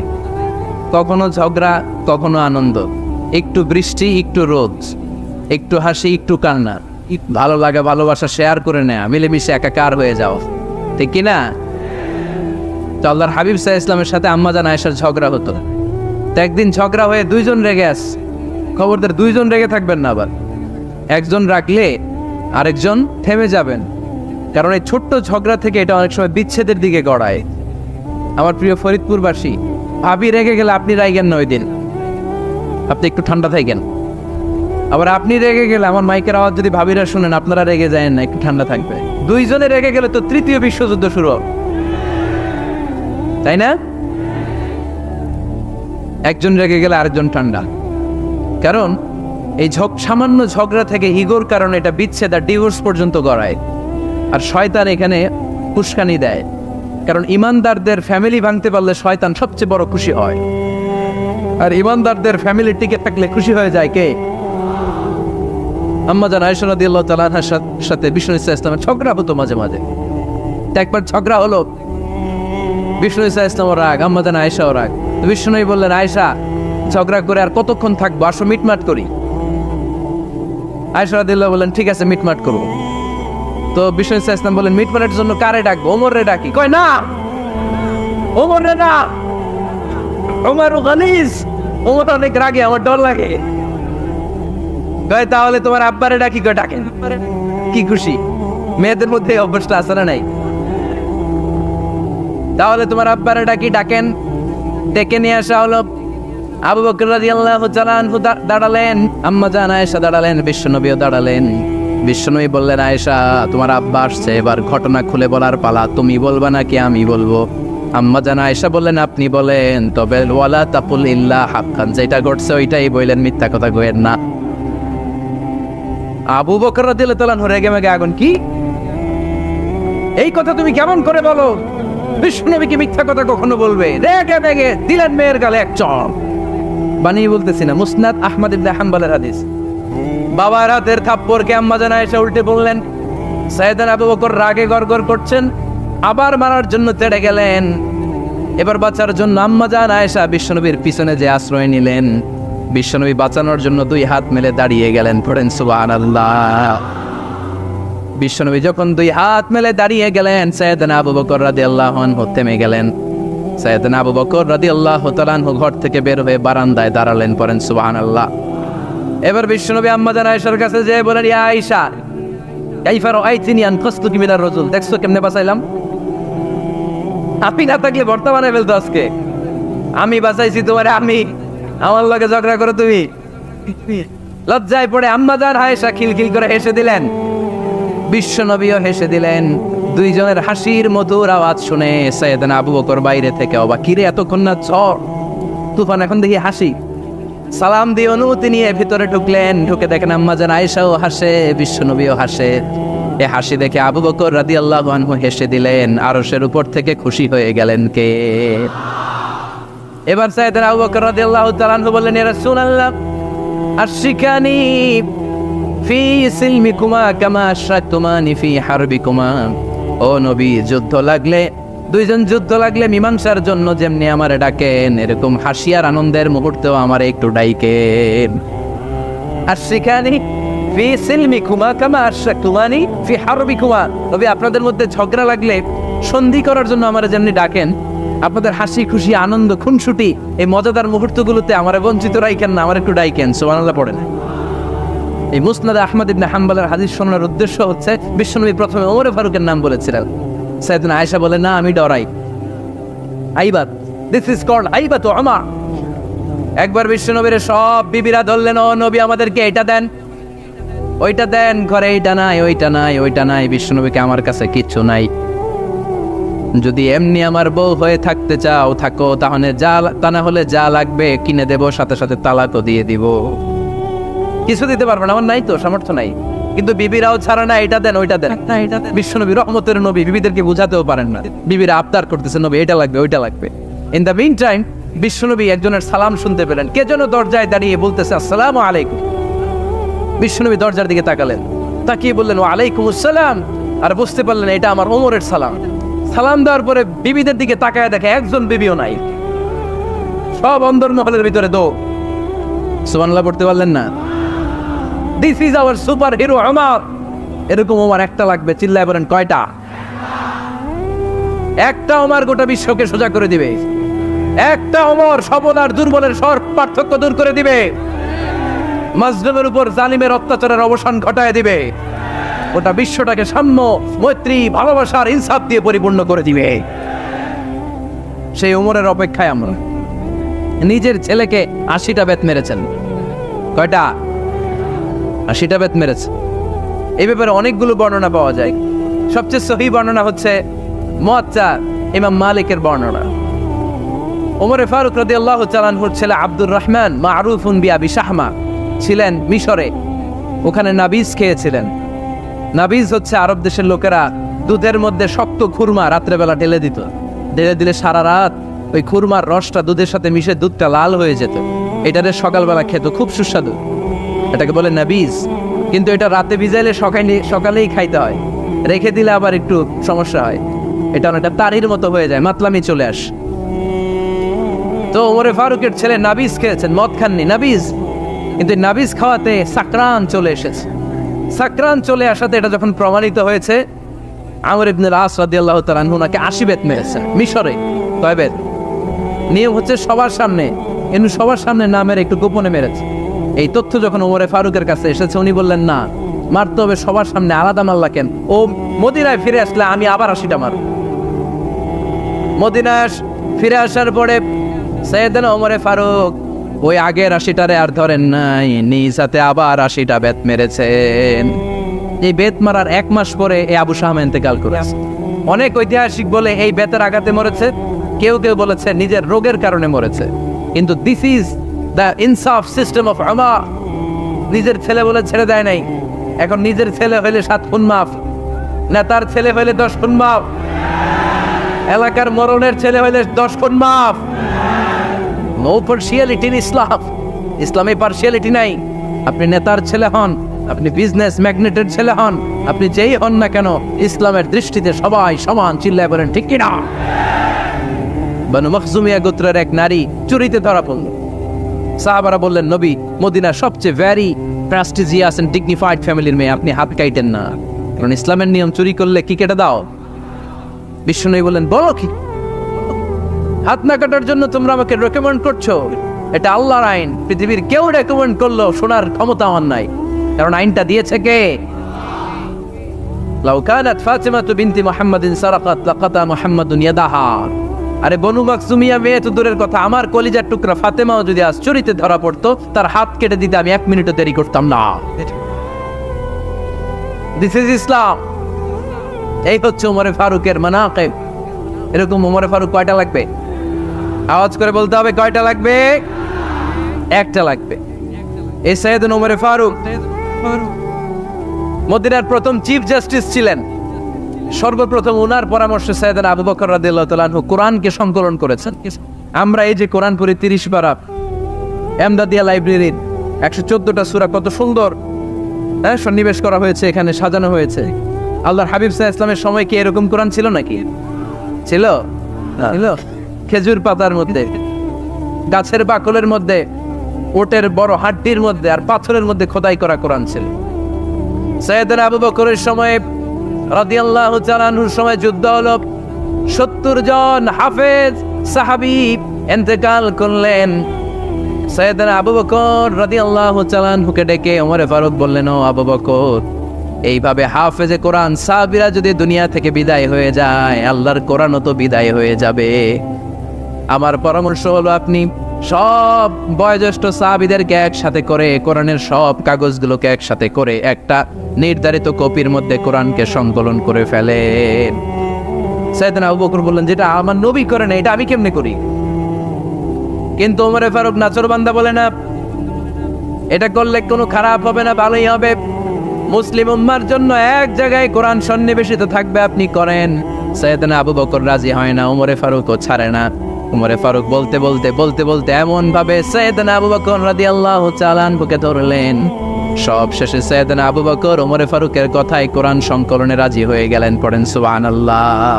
কখনো ঝগড়া, কখনো আনন্দ, একটু বৃষ্টি, একটু রোদ, একটু হাসি, একটু কান্না, ভালো লাগা ভালোবাসা শেয়ার করে নেয়া, মিলেমিশে একাকার হয়ে যাও, ঠিক কিনা? তো আল্লাহর হাবিব সাল্লাল্লাহু আলাইহি ওয়াসাল্লামের সাথে আম্মাজান আয়েশার ঝগড়া হতো। তো একদিন ঝগড়া হয়ে দুইজন রেগে আছে। খবরদার দুইজন রেগে থাকবেন না, আবার একজন রাখলে আরেকজন থেমে যাবেন, কারণ এই ছোট্ট ঝগড়া থেকে এটা অনেক সময় বিচ্ছেদের দিকে গড়ায়। আমার প্রিয় ফরিদপুরবাসী, ভাবি রেগে গেলে আপনি রাইগেন না, ওই দিন আপনি একটু ঠান্ডা থাকেন। আবার আপনি রেগে গেলে, আমার মাইকের আওয়াজ যদি ভাবিরা শুনেন, আপনারা রেগে যায় না, একটু ঠান্ডা থাকবে। দুইজনে রেগে গেলে তো তৃতীয় বিশ্বযুদ্ধ শুরু, তাই না? একজন রেগে গেলে আরেকজন ঠান্ডা, কারণ এই সামান্য ঝগড়া থেকে ইগোর কারণে এটা বিচ্ছেদ আর ডিভোর্স পর্যন্ত গড়ায়। আর শয়তান এখানে উস্কানি দেয়, কারণ ইমানদারদের ফ্যামিলি ভাঙতে পারলে শয়তান সবচেয়ে বড় খুশি হয়। আর ইমানদারদের ফ্যামিলি টিকে থাকলে খুশি হয়ে যায় কে? আম্মাজান আয়েশা রাদিয়াল্লাহু তাআলা আনহার সাথে বিষ্ণু ইসলামের ঝগড়া হতো মাঝে মাঝে। একবার ঝগড়া হলো, বিষ্ণু ইসলাম রাগ, আম্মাজান আয়েশাও রাগ। তো বিষ্ণু বললেন, আয়েশা, ঝগড়া করে আর কতক্ষণ থাকবো, আসো মিটমাট করি। আয়েশা রাদিয়াল্লাহু বললেন, ঠিক আছে মিটমাট করবো। তো বিষ্ণু ইসলাম বললেন, মিটমাটের জন্য কারে ডাকবো? ওমর রে ডাকি। কয় না, ওমর রে না, ওমর গালিজ, ওমর অনেক রাগে, আমার ডর লাগে। কয় তাহলে তোমার আব্বারে ডাকি। কয় ডাকেন। কি খুশি, মেয়েদের মধ্যে অভ্যাসটা আছে না নাই? তাহলে তোমার আব্বারে ডাকি, ডাকেন। ডেকে নিয়ে আসা হলো। আবু বকর রাদিয়াল্লাহু তাআলা আনহু দাঁড়ালেন, আম্মাজান আয়েশা দাঁড়ালেন, বিশ্বনবীও দাঁড়ালেন। বিশ্বনবী বললেন, আয়েশা, তোমার আব্বা আসছে, এবার ঘটনা খুলে বলার পালা, তুমি বলবা নাকি আমি বলবো? আম্মাজান আয়েশা বললেন, আপনি বলেন, তবে ওয়ালা তাকুল ইল্লা হাক্কান, যেটা ঘটছে ওইটাই বললেন, মিথ্যা কথা কইেন না। আবু বকর রাদিয়াল্লাহু তাআলা রেগে মেগে আগুন, কি এই কথা তুমি কেমন করে বলো? বিশ্বনবী কি মিথ্যা কথা কখনো বলবে? রেগে মেগে দিলেন মেয়ের গালে এক চড়। বানিয়ে বলতেছি না, মুসনাদ আহমদ ইবনে হাম্বলের হাদিস। বাবার হাতের থাপ্পড়কে আম্মাজান আয়েশা উল্টে বললেন। সাইয়েদনা আবু বকর রাগে গড়গড় করছেন, আবার মারার জন্য তেড়ে গেলেন। এবার বাঁচার জন্য আম্মাজান আয়েশা বিশ্বনবীর পিছনে যে আশ্রয় নিলেন, বিশ্বনবী বাঁচানোর জন্য দুই হাত মেলে দাঁড়িয়ে গেলেন। পড়েন সুবহানাল্লাহ। বিশ্বনবী যখন দুই হাত মেলে দাঁড়িয়ে গেলেন, সাইয়েদনা আবু বকর রাদিয়াল্লাহু আনহু থেমে গেলেন। সাইয়েদনা আবু বকর রাদিয়াল্লাহু তাআলা আনহু ঘর থেকে বের হয়ে বারান্দায় দাঁড়ালেন। পড়েন সুবহানাল্লাহ। এবার বিশ্বনবী আম্মাজান আয়েশার কাছে যেয়ে বলেন, ইয়া আয়েশা, কাইফা রাআইতিনি আনকাসতুকি মিনার রাজুল, দেখছো কেমনে বাঁচাইলাম? আপনি না থাকলে বর্তমানে ফেলতো আজকে। আমি বাঁচাইছি তোমারে, আমি, আমার লগে ঝগড়া করো তুমি। লজ্জায় পড়ে আম্মাজান আয়েশা খিলখিল করে হেসে দিলেন, বিশ্বনবীও হেসে দিলেন। দুইজনের হাসির মধুর আওয়াজ শুনে সাইয়েদনা আবু বকর বাইরে থেকে অবাক, কিরে এতক্ষণ না ঝড় তুফান, এখন দেখি হাসি। সালাম দিয়ে অনুমতি নিয়ে ভিতরে ঢুকলেন। ঢুকে দেখেন আম্মাজান আয়েশাও হাসে, বিশ্বনবীও হাসে। এ হাসি দেখে আবু বকর রাদিয়াল্লাহু আনহু হেসে দিলেন। আরশের উপর থেকে খুশি হয়ে গেলেন কে? এবার সাইয়েদনা আবু বকর রাদিয়াল্লাহু তাআলা আনহু বললেন, ইয়া রাসূলুল্লাহ, আশরিকানি ফি সিলমিকুমা কামা আশরাকতুমানি ফি হারবিকুমা। ও নবী, যুদ্ধ লাগলে, দুইজন যুদ্ধ লাগলে মীমাংসার জন্য যেমনি আমারে ডাকেন, এরকম হাসি আর আনন্দের মুহূর্তেও আমারে একটু ডাইকেন। আশরিকানি ফি সিলমিকুমা কামা আশরাকতুমানি ফি হারবিকুমা। নবী, আপনাদের মধ্যে ঝগড়া লাগলে সন্ধি করার জন্য আমারে যেমনি ডাকেন, আপনাদের হাসি খুশি আনন্দ খুনসুটি এই মজাদার মুহূর্তগুলোতে আমার বঞ্চিত রাইকেন না, আমার একটু ডাইকেন। সুবহানাল্লাহ পড়েন। এই মুসনাদ আহমদ ইবনে হাম্বলের হাদিস শোনার উদ্দেশ্য হচ্ছে বিশ্বনবী প্রথমে ওমর ফারুকের নাম বলেছিলেন। সাইয়েদনা আয়েশা বলে না, আমি ডরাই। আইবাত, দিস ইজ কল্ড আইবাত ওমর। একবার বিশ্বনবীর সব বিবিরা ধরলেন, ও নবী আমাদেরকে এটা দেন ওইটা দেন, ঘরে এইটা নাই ওইটা নাই ওইটা নাই। বিশ্বনবীকে আমার কাছে কিচ্ছু নাই, যদি এমনি আমার বউ হয়ে থাকতে চাও থাকো, তাহলে তা না হলে যা লাগবে কিনে দেব, সাথে সাথে তালাকও দিয়ে দিব। কিছু দিতে পারবো না, আমার নাই তো সামর্থ্য নাই, কিন্তু বিবিরাও ছাড়া না, এটা দেন ওইটা দেন। বিশ্বনবী রহমতের নবী, বিবিদেরকে বুঝাতেও পারেন না, বিবিরা আবদার করতেছে নবী এটা লাগবে ওইটা লাগবে। ইন দ্য মিন টাইম বিশ্বনবী একজনের সালাম শুনতে পেলেন, কে যেন দরজায় দাঁড়িয়ে বলতেছে আসসালামু আলাইকুম। বিশ্বনবী দরজার দিকে তাকালেন, তাকিয়ে বললেন ওয়ালাইকুম আসসালাম, আর বুঝতে পারলেন এটা আমার ওমরের সালাম। সালাম দেওয়ার পরে বিবিদের দিকে তাকায় দেখে একজন বিবিও নাই, সব অন্দর মহলের ভিতরে দো। সুবহানাল্লাহ পড়তে পারলেন না? This is our super hero Omar. এরকম ওমর একটা লাগবে, চিল্লায় বলেন কয়টা? একটা ওমর গোটা বিশ্বকে সোজা করে দিবে। একটা ওমর সবল আর দুর্বলের সব পার্থক্য দূর করে দিবে, মাজলুমের উপর জালিমের অত্যাচারের অবসান ঘটায় দিবে, গোটা বিশ্বটাকে সাম্য, মৈত্রী, ভালোবাসার ইনসাফ দিয়ে পরিপূর্ণ করে দিবে। সেই ওমরের অপেক্ষায় আমরা। নিজের ছেলেকে 80টা বেত মেরেছেন। কয়টা? 80টা বেত মেরেছে। এই ব্যাপারে অনেকগুলো বর্ণনা পাওয়া যায়। সবচেয়ে সহিহ বর্ণনা হচ্ছে মুয়াত্তা ইমাম মালিকের বর্ণনা। ওমর ফারুক রাদিয়াল্লাহু তাআলা আনহুর ছেলে আব্দুর রহমান মারুফুন বিআবি শাহমা ছিলেন মিশরে, ওখানে নাবিজ খেয়েছিলেন। নাবিজ হচ্ছে আরব দেশের লোকেরা দুধের মধ্যে শক্ত খুরমা রাত্রেবেলা ঢেলে দিত, ঢেলে দিলে সারা রাত ওই খুরমার রসটা দুধের সাথে মিশে দুধটা লাল হয়ে যেত। এটারে সকালবেলা খেত, খুব সুস্বাদু, এটাকে বলে নাবিজ। কিন্তু এটা রাতে ভিজাইলে সকালেই খাইতে হয়, রেখে দিলে আবার একটু সমস্যা হয়, এটা অনেকটা তারির মতো হয়ে যায়, মাতলামি চলে আস। তো ওমরে ফারুকের ছেলে নাবিজ খেয়েছেন, মদ খাননি, নাবিজ। কিন্তু নাবিজ খাওয়াতে সাকরান চলে এসেছে। সাকরান চলে আসাতে এটা যখন প্রমাণিত হয়েছে, আমর ইবনে আস রাদিয়াল্লাহু তাআলা আনহু ওনাকে 80 বেত মেরেছেন মিশরে। কয় বেত? নিয়ম হচ্ছে সবার সামনে, কিন্তু সবার সামনে না মেরে একটু গোপনে মেরেছে। এই তথ্য যখন ওমরে ফারুকের কাছে এসেছে, উনি বললেন না, মারতে হবে সবার সামনে, আলাদা মারলা কেন? ও মদিনায় ফিরে আসলে আমি আবার 80টা মারব। মদিনায় ফিরে আসার পরে সাইয়েদনা ওমরে ফারুক ওই আগের 80টারে আর ধরেন নাই, নিজ হাতে আবার 80টা বেত মেরেছেন। এই বেত মারার 1 মাস পরে এই আবু শাহমা ইন্তেকাল করেছে। অনেক ঐতিহাসিক বলে এই বেতের আঘাতে মরেছে, কেউ কেউ বলেছে নিজের রোগের কারণে মরেছে। কিন্তু দিস ইজ দ্য ইনসাফ সিস্টেম অফ ওমর। নিজের ছেলে বলে ছেড়ে দেয় নাই। এখন নিজের ছেলে হইলে 7 খুন মাফ, নেতার ছেলে হইলে 10 খুন মাফ, এলাকার মরণের ছেলে হইলে 10 খুন মাফ। নো পার্সিয়ালিটি ইন ইসলাম। ইসলামে পার্সিয়ালিটি নাই। আপনি নেতার ছেলে হন, আপনি বিজনেস ম্যাগনেটের ছেলে হন, আপনি যেই হন না কেন, ইসলামের দৃষ্টিতে সবাই সমান। চিল্লায় বলেন ঠিক কিনা? বানু মখজুমিয়া গোত্রের এক নারী চুরিতে ধরা পড়ল। সাহাবারা বললেন, নবী মদিনার সবচেয়ে ভেরি প্রেস্টিজিয়াস এন্ড ডিগনিফাইড ফ্যামিলির মেয়ে, আপনি হাত কাটেন না, কারণ ইসলামের নিয়ম চুরি করলে কি কেটে দাও। বিশ্বনবী বললেন, বলো কি হাত না কাটার জন্য তোমরা আমাকে রেকমেন্ড করছো? এটা আল্লাহর আইন, পৃথিবীর কেউ রেকমেন্ড করলো শোনার ক্ষমতা আমার নাই, কারণ আইনটা দিয়েছে কে? লাউ কানাত ফাতিমাতু বিনতি মুহাম্মাদিন সারাকাত লাকাতা মুহাম্মাদুন ইয়াদাহা। আরে বনু মাকসুমিয়া মেয়ে তো দূরের কথা, আমার কলিজার টুকরা ফাতেমাও যদি আজ চুরিতে ধরা পড়তো, তার হাত কেটে দিতে আমি 1 মিনিটও দেরি করতাম না। দিস ইজ ইসলাম। এই হচ্ছে ওমরে ফারুকের মানাকিব। এরকম ওমরে ফারুক কয়টা লাগবে? আওয়াজ করে বলতে হবে, কয়টা লাগবে? একটা লাগবে। এই সাইয়েদনা ওমরে ফারুক মদিনার প্রথম চিফ জাস্টিস ছিলেন। সর্বপ্রথম ওনার পরামর্শে সাইয়েদনা আবু বকর রাদিয়াল্লাহু তাআলা আনহু কোরআনকে সংকলন করেছেন। আমরা এই যে কোরআন পড়ি 30 পারা, এমদাদিয়া লাইব্রেরির 114টা সূরা, কত সুন্দর সন্নিবেশ করা হয়েছে, এখানে সাজানো হয়েছে। আল্লাহর হাবিব সাল্লাল্লাহু আলাইহি ওয়াসাল্লামের সময় কি এরকম কোরআন ছিল নাকি? ছিল? খেজুর পাতার মধ্যে, গাছের বাকলের মধ্যে, ওটের বড় হাড্ডির মধ্যে আর পাথরের মধ্যে খোদাই করা কোরআন ছিল। সাইয়েদনা আবু বকরের সময় রাদিয়াল্লাহু তাআলা আনহুর সময় যুদ্ধ হলো, 70 জন হাফেজ সাহাবী ইন্তেকাল করলেন। সাইয়েদনা আবু বকর রাদিয়াল্লাহু তাআলা আনহুকে ডেকে ওমর ফারুক বললেন, ও আবু বকর, এইভাবে হাফেজে কোরআন সাহাবীরা যদি দুনিয়া থেকে বিদায় হয়ে যায়, আল্লাহর কোরআনও তো বিদায় হয়ে যাবে। আমার পরামর্শ হলো আপনি সব বয়োজ্যেষ্ঠ সাহাবীদেরকে একসাথে করে কোরআনের সব কাগজগুলোকে একসাথে করে একটা নির্ধারিত কপির মধ্যে কোরআনকে সংকলন করে ফেলেন। সাইয়েদনা আবু বকর বললেন, যেটা আমার নবী করে না, এটা আমি কেমনে করি? কিন্তু ওমর ফারুক নাচরবান্দা বলে না, এটা করলে কোনো খারাপ হবে না, ভালোই হবে। মুসলিম উম্মার জন্য এক জায়গায় কোরআন সন্নিবেশিত থাকবে, আপনি করেন। সাইয়েদনা আবু বকর রাজি হয় না, ওমর ফারুকও ছাড়ে না। ওমর ফারুক বলতে বলতে বলতে বলতে এমন ভাবে সাইয়েদনা আবু বকর রাদিয়াল্লাহু তাআলা আনহুকে ধরলেন। সব শেষে সাইয়েদনা আবু বকর ওমর ফারুকের কথায় কোরআন সংকলনে রাজি হয়ে গেলেন। পড়েন সুবহানাল্লাহ।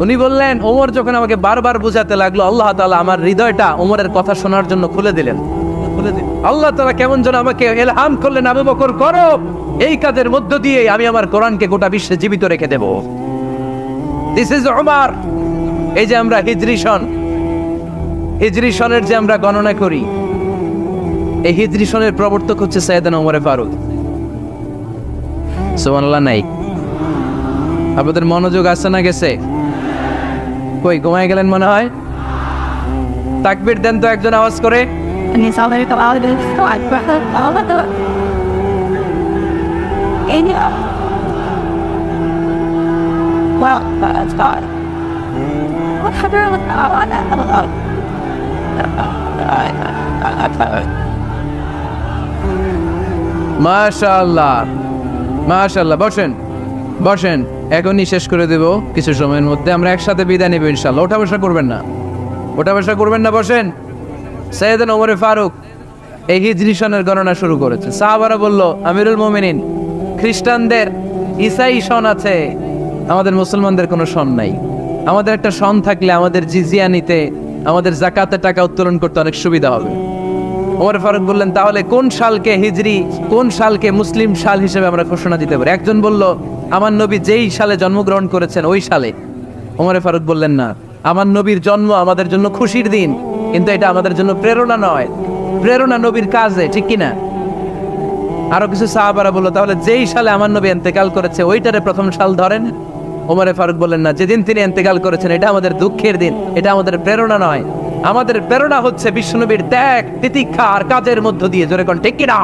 উনি বললেন, ওমর যখন আমাকে বারবার বুঝাতে লাগলো, আল্লাহ তাআলা আমার হৃদয়টা ওমরের কথা শোনার জন্য খুলে দিলেন। আল্লাহ তাআলা কেমন যেন আমাকে ইলহাম করলেন, আবু বকর করো, এই কাজের মধ্য দিয়ে আমি আমার কোরআনকে গোটা বিশ্বে জীবিত রেখে দেব। This is Umar. এই যে আমরা হিজরি সনের যে আমরা গণনা করি, এই হিজরি সনের প্রবর্তক হচ্ছে সাইয়েদনা ওমর ফারুক। সুবহানাল্লাহ। নাই আপনাদের মনোযোগ আছে না গেছে? কই ঘুমায় গেলেন মনে হয়? তাকবীর দেন তো একজন আওয়াজ করে। মাশাআল্লাহ মাশাআল্লাহ। বসেন বসেন, এখনই শেষ করে দেব কিছু সময়ের মধ্যে। আমরা একসাথে বিদায় নেব ইনশাআল্লাহ। ওঠা বসা করবেন না, ওঠা বসা করবেন না, বসেন। সাইয়েদনা ওমর ফারুক এই হিজরি সনের গণনা শুরু করেছে। সাহাবারা বলল, আমিরুল মুমিনিন, খ্রিস্টানদের ঈসাই সন আছে, আমাদের মুসলমানদের কোনো সন নাই। আমাদের একটা সন থাকলে আমাদের জিজিয়া নিতে, আমাদের যাকাতের টাকা উত্তোলন করতে অনেক সুবিধা হবে। ওমর ফারুক বললেন, তাহলে কোন সালকে হিজরি, কোন সালকে মুসলিম সাল হিসেবে আমরা ঘোষণা দিতে পারি? একজন বলল, আমার নবী যেই সালে জন্মগ্রহণ করেছেন ওই সালে। ওমর ফারুক বললেন, না, আমার নবীর জন্ম আমাদের জন্য খুশির দিন, কিন্তু এটা আমাদের জন্য প্রেরণা নয়। প্রেরণা নবীর কাজে, ঠিক কিনা? আরো কিছু সাহাবারা বলল, তাহলে যেই সালে আমার নবী ইন্তেকাল করেছে ওইটারে প্রথম সাল ধরেন। ওমর ফারুক বললেন, না, যেদিন তিনি ইন্তেকাল করেছেন এটা আমাদের দুঃখের দিন, এটা আমাদের প্রেরণা নয়। আমাদের প্রেরণা হচ্ছে বিশ্বনবীর ত্যাগ, তিতিক্ষা আর কাজের মধ্য দিয়ে। জোরে কোন ঠিক কিনা?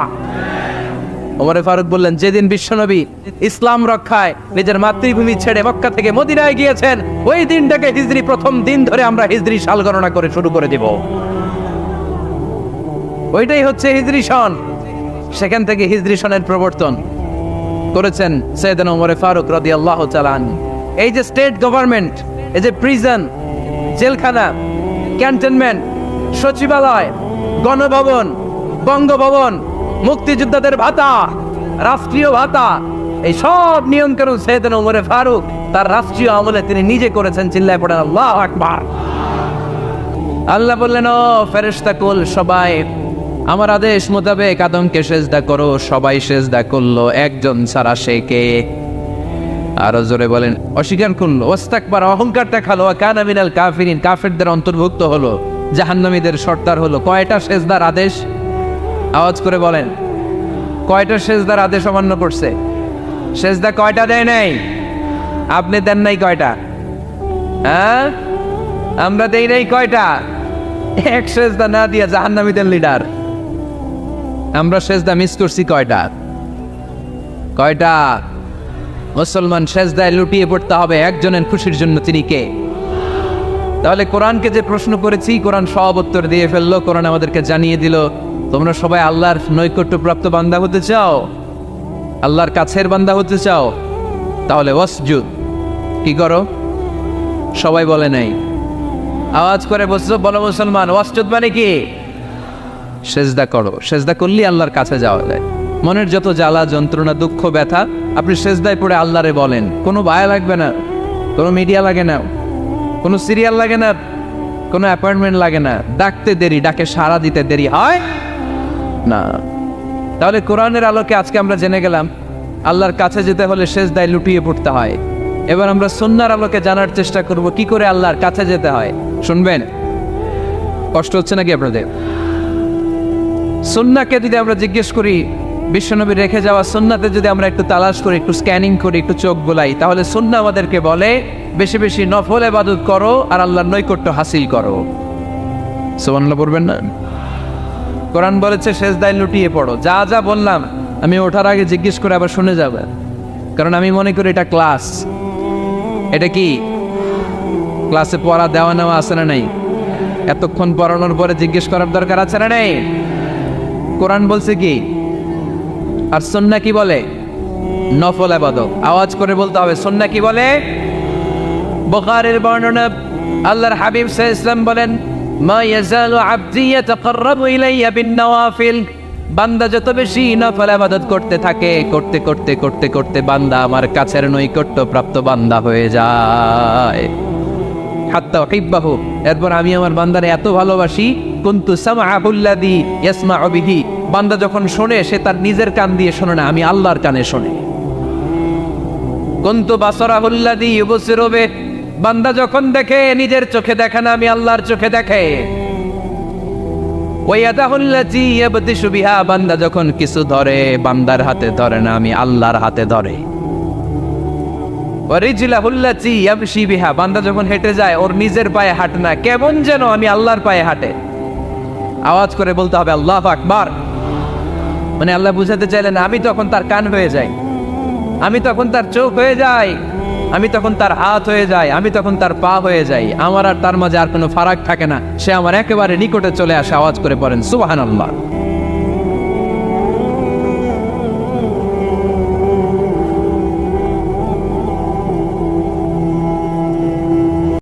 ওমর ফারুক বললেন, যেদিন বিশ্বনবী ইসলাম রক্ষায় নিজের মাতৃভূমি ছেড়ে মক্কা থেকে মদিনায় গিয়েছেন, ওই দিনটাকে হিজরি প্রথম দিন ধরে আমরা হিজরি সাল গণনা করে শুরু করে দেব। ওইটাই হচ্ছে হিজরি সন। সেখান থেকে হিজরি সনের প্রবর্তন করেছেন সাইয়েদনা ওমর ফারুক রাদিয়াল্লাহু তাআলা আনহু। এই যে স্টেট গভর্নমেন্ট, এই যে প্রিজন, জেলখানা, ক্যান্টনমেন্ট, সচিবালয়, গণভবন, বঙ্গভবন, মুক্তিযোদ্ধাদের ভাতা, রাষ্ট্রীয় ভাতা, এই সব নিয়ন্ত্রণ সাইয়েদনা ওমর ফারুক তার রাষ্ট্রীয় আমলে তিনি নিজে করেছেন। চিল্লায় পড়েন আল্লাহু আকবার। আল্লাহ বললেন, ও ফেরেশতা কুল সবাই আমার আদেশ মোতাবেক আদমকে সেজদা করো। সবাই সেজদা করলো, একজন ছাড়া, সে কে? আরো জোরে বলেন, অস্বীকার করলো, ওয়াস্তাকবার, অহংকার দেখালো, কানা মিনাল কাফিরিন, কাফেরদের অন্তর্ভুক্ত হলো, জাহান্নামীদের সর্দার হলো। কয়টা সেজদার আদেশ? আওয়াজ করে বলেন, কয়টা সেজদার আদেশ অমান্য করছে? সেজদা কয়টা দেয় নাই? আপনি দেন নাই কয়টা? হ্যাঁ, আমরা দেই নাই কয়টা? এক সেজদা না দিয়া জাহান্নামীদের লিডার। আমরা সেজদা মিস করছি কয়টা? কয়টা? মুসলমান সেজদায় লুটিয়ে পড়তে হবে একজনের খুশির জন্য, তিনি কে? তাহলে কোরআনকে যে প্রশ্ন করেছি, কোরআন সব উত্তর দিয়ে ফেললো। কোরআন আমাদেরকে জানিয়ে দিল, তোমরা সবাই আল্লাহর নৈকট্যপ্রাপ্ত বান্দা হতে চাও, আল্লাহর কাছের বান্দা হতে চাও, তাহলে ওয়াসজুদ, কি করো? সবাই বলে নাই, আওয়াজ করে বলো মুসলমান, ওয়াসজুদ মানে কি? সেজদা করো। সেজদা করলেই আল্লাহর কাছে যাওয়া যায়। মনের যত জ্বালা যন্ত্রণা দুঃখ ব্যথা আপনি সেজদায় পড়ে আল্লাহরে বলেন। কোনো বায়া লাগবে না, কোনো মিডিয়া লাগে না, কোনো সিরিয়াল লাগে না, কোনো অ্যাপয়েন্টমেন্ট লাগে না। ডাকতে দেরি, ডাকে সাড়া দিতে দেরি হয় না। তাহলে কোরআনের আলোকে আজকে আমরা জেনে গেলাম আল্লাহর কাছে যেতে হলে সেজদায় লুটিয়ে পড়তে হয়। এবার আমরা সুন্নাহর আলোকে জানার চেষ্টা করব কি করে আল্লাহর কাছে যেতে হয়। শুনবেন, কষ্ট হচ্ছে নাকি আপনাদের? সুন্নাহকে যদি আমরা জিজ্ঞেস করি, বিশ্বনবী রেখে যাওয়া সুন্নাতে যদি আমরা একটু তালাশ করি, একটু স্ক্যানিং করি, একটু চোখ বোলাই, তাহলে সুন্নাহ আমাদেরকে বলে বেশি বেশি নফল ইবাদত করো আর আল্লাহর নৈকট্য হাসিল করো। সুবহানাল্লাহ পড়বেন না? কোরআন বলেছে সেজদায় লুটিয়ে পড়ো। যা যা বললাম আমি ওঠার আগে জিজ্ঞেস করে আবার শুনে যাবেন, কারণ আমি মনে করি এটা ক্লাস। এটা কি ক্লাসে পড়া দেওয়া নেওয়া আছে না নাই? এতক্ষণ পড়ানোর পরে জিজ্ঞেস করার দরকার আছে না নেই? কোরআন বলছে কি আর সুন্নাহ কি বলে? নফল ইবাদত। আওয়াজ করে বলতে হবে সুন্নাহ কি বলে। বুখারীর বর্ণনা, আল্লাহর হাবিব সাল্লাল্লাহু আলাইহি ওয়াসাল্লাম বলেন, মা ইয়াজালু আবদি ইয়াতাকাররাবু ইলাইয়া বিন-নওয়াফিল, বান্দা যত বেশি নফল ইবাদত করতে থাকে, করতে করতে করতে করতে বান্দা আমার কাছের নৈকট্য প্রাপ্ত বান্দা হয়ে যায়। হাত্তা উহিব্বাহু, এরপর আমি আমার বান্দারে এত ভালোবাসি, কুনতু সামআহুল্লাযী ইয়াসমাউ বিহি, বান্দা যখন শোনে সে তার নিজের কান দিয়ে শোনে না, আমি আল্লাহর কানে শোনে। কুনতু বাসারাহুল্লাযী ইউবসিরু বিহি, বান্দা যখন দেখে নিজের চোখে দেখে না, আমি আল্লাহর চোখে দেখে। ওয়ায়াদাহুল্লাযী ইয়াবতিশু বিহা, বান্দা যখন কিছু ধরে বান্দার হাতে ধরে না, আমি আল্লাহর হাতে ধরে। ওয়ারিজলাহুল্লাযী ইয়ামশি বিহা, বান্দা যখন হেঁটে যায় ওর নিজের পায়ে হাঁটে না, কেমন যেন আমি আল্লাহর পায়ে হাঁটে। আওয়াজ করে বলতে হবে আল্লাহু আকবার। মানে আল্লাহ বুঝাতে চাইলেন আমি তখন তার কান হয়ে যাই, আমি তখন তার চোখ হয়ে যাই, আমি তখন তার হাত হয়ে যাই, আমি তখন তার পা হয়ে যাই। আমার আর তার মাঝে আর কোনো ফারাক থাকে না, সে আমার একেবারে নিকটে চলে আসে। আওয়াজ করে পড়েন সুবহানাল্লাহ।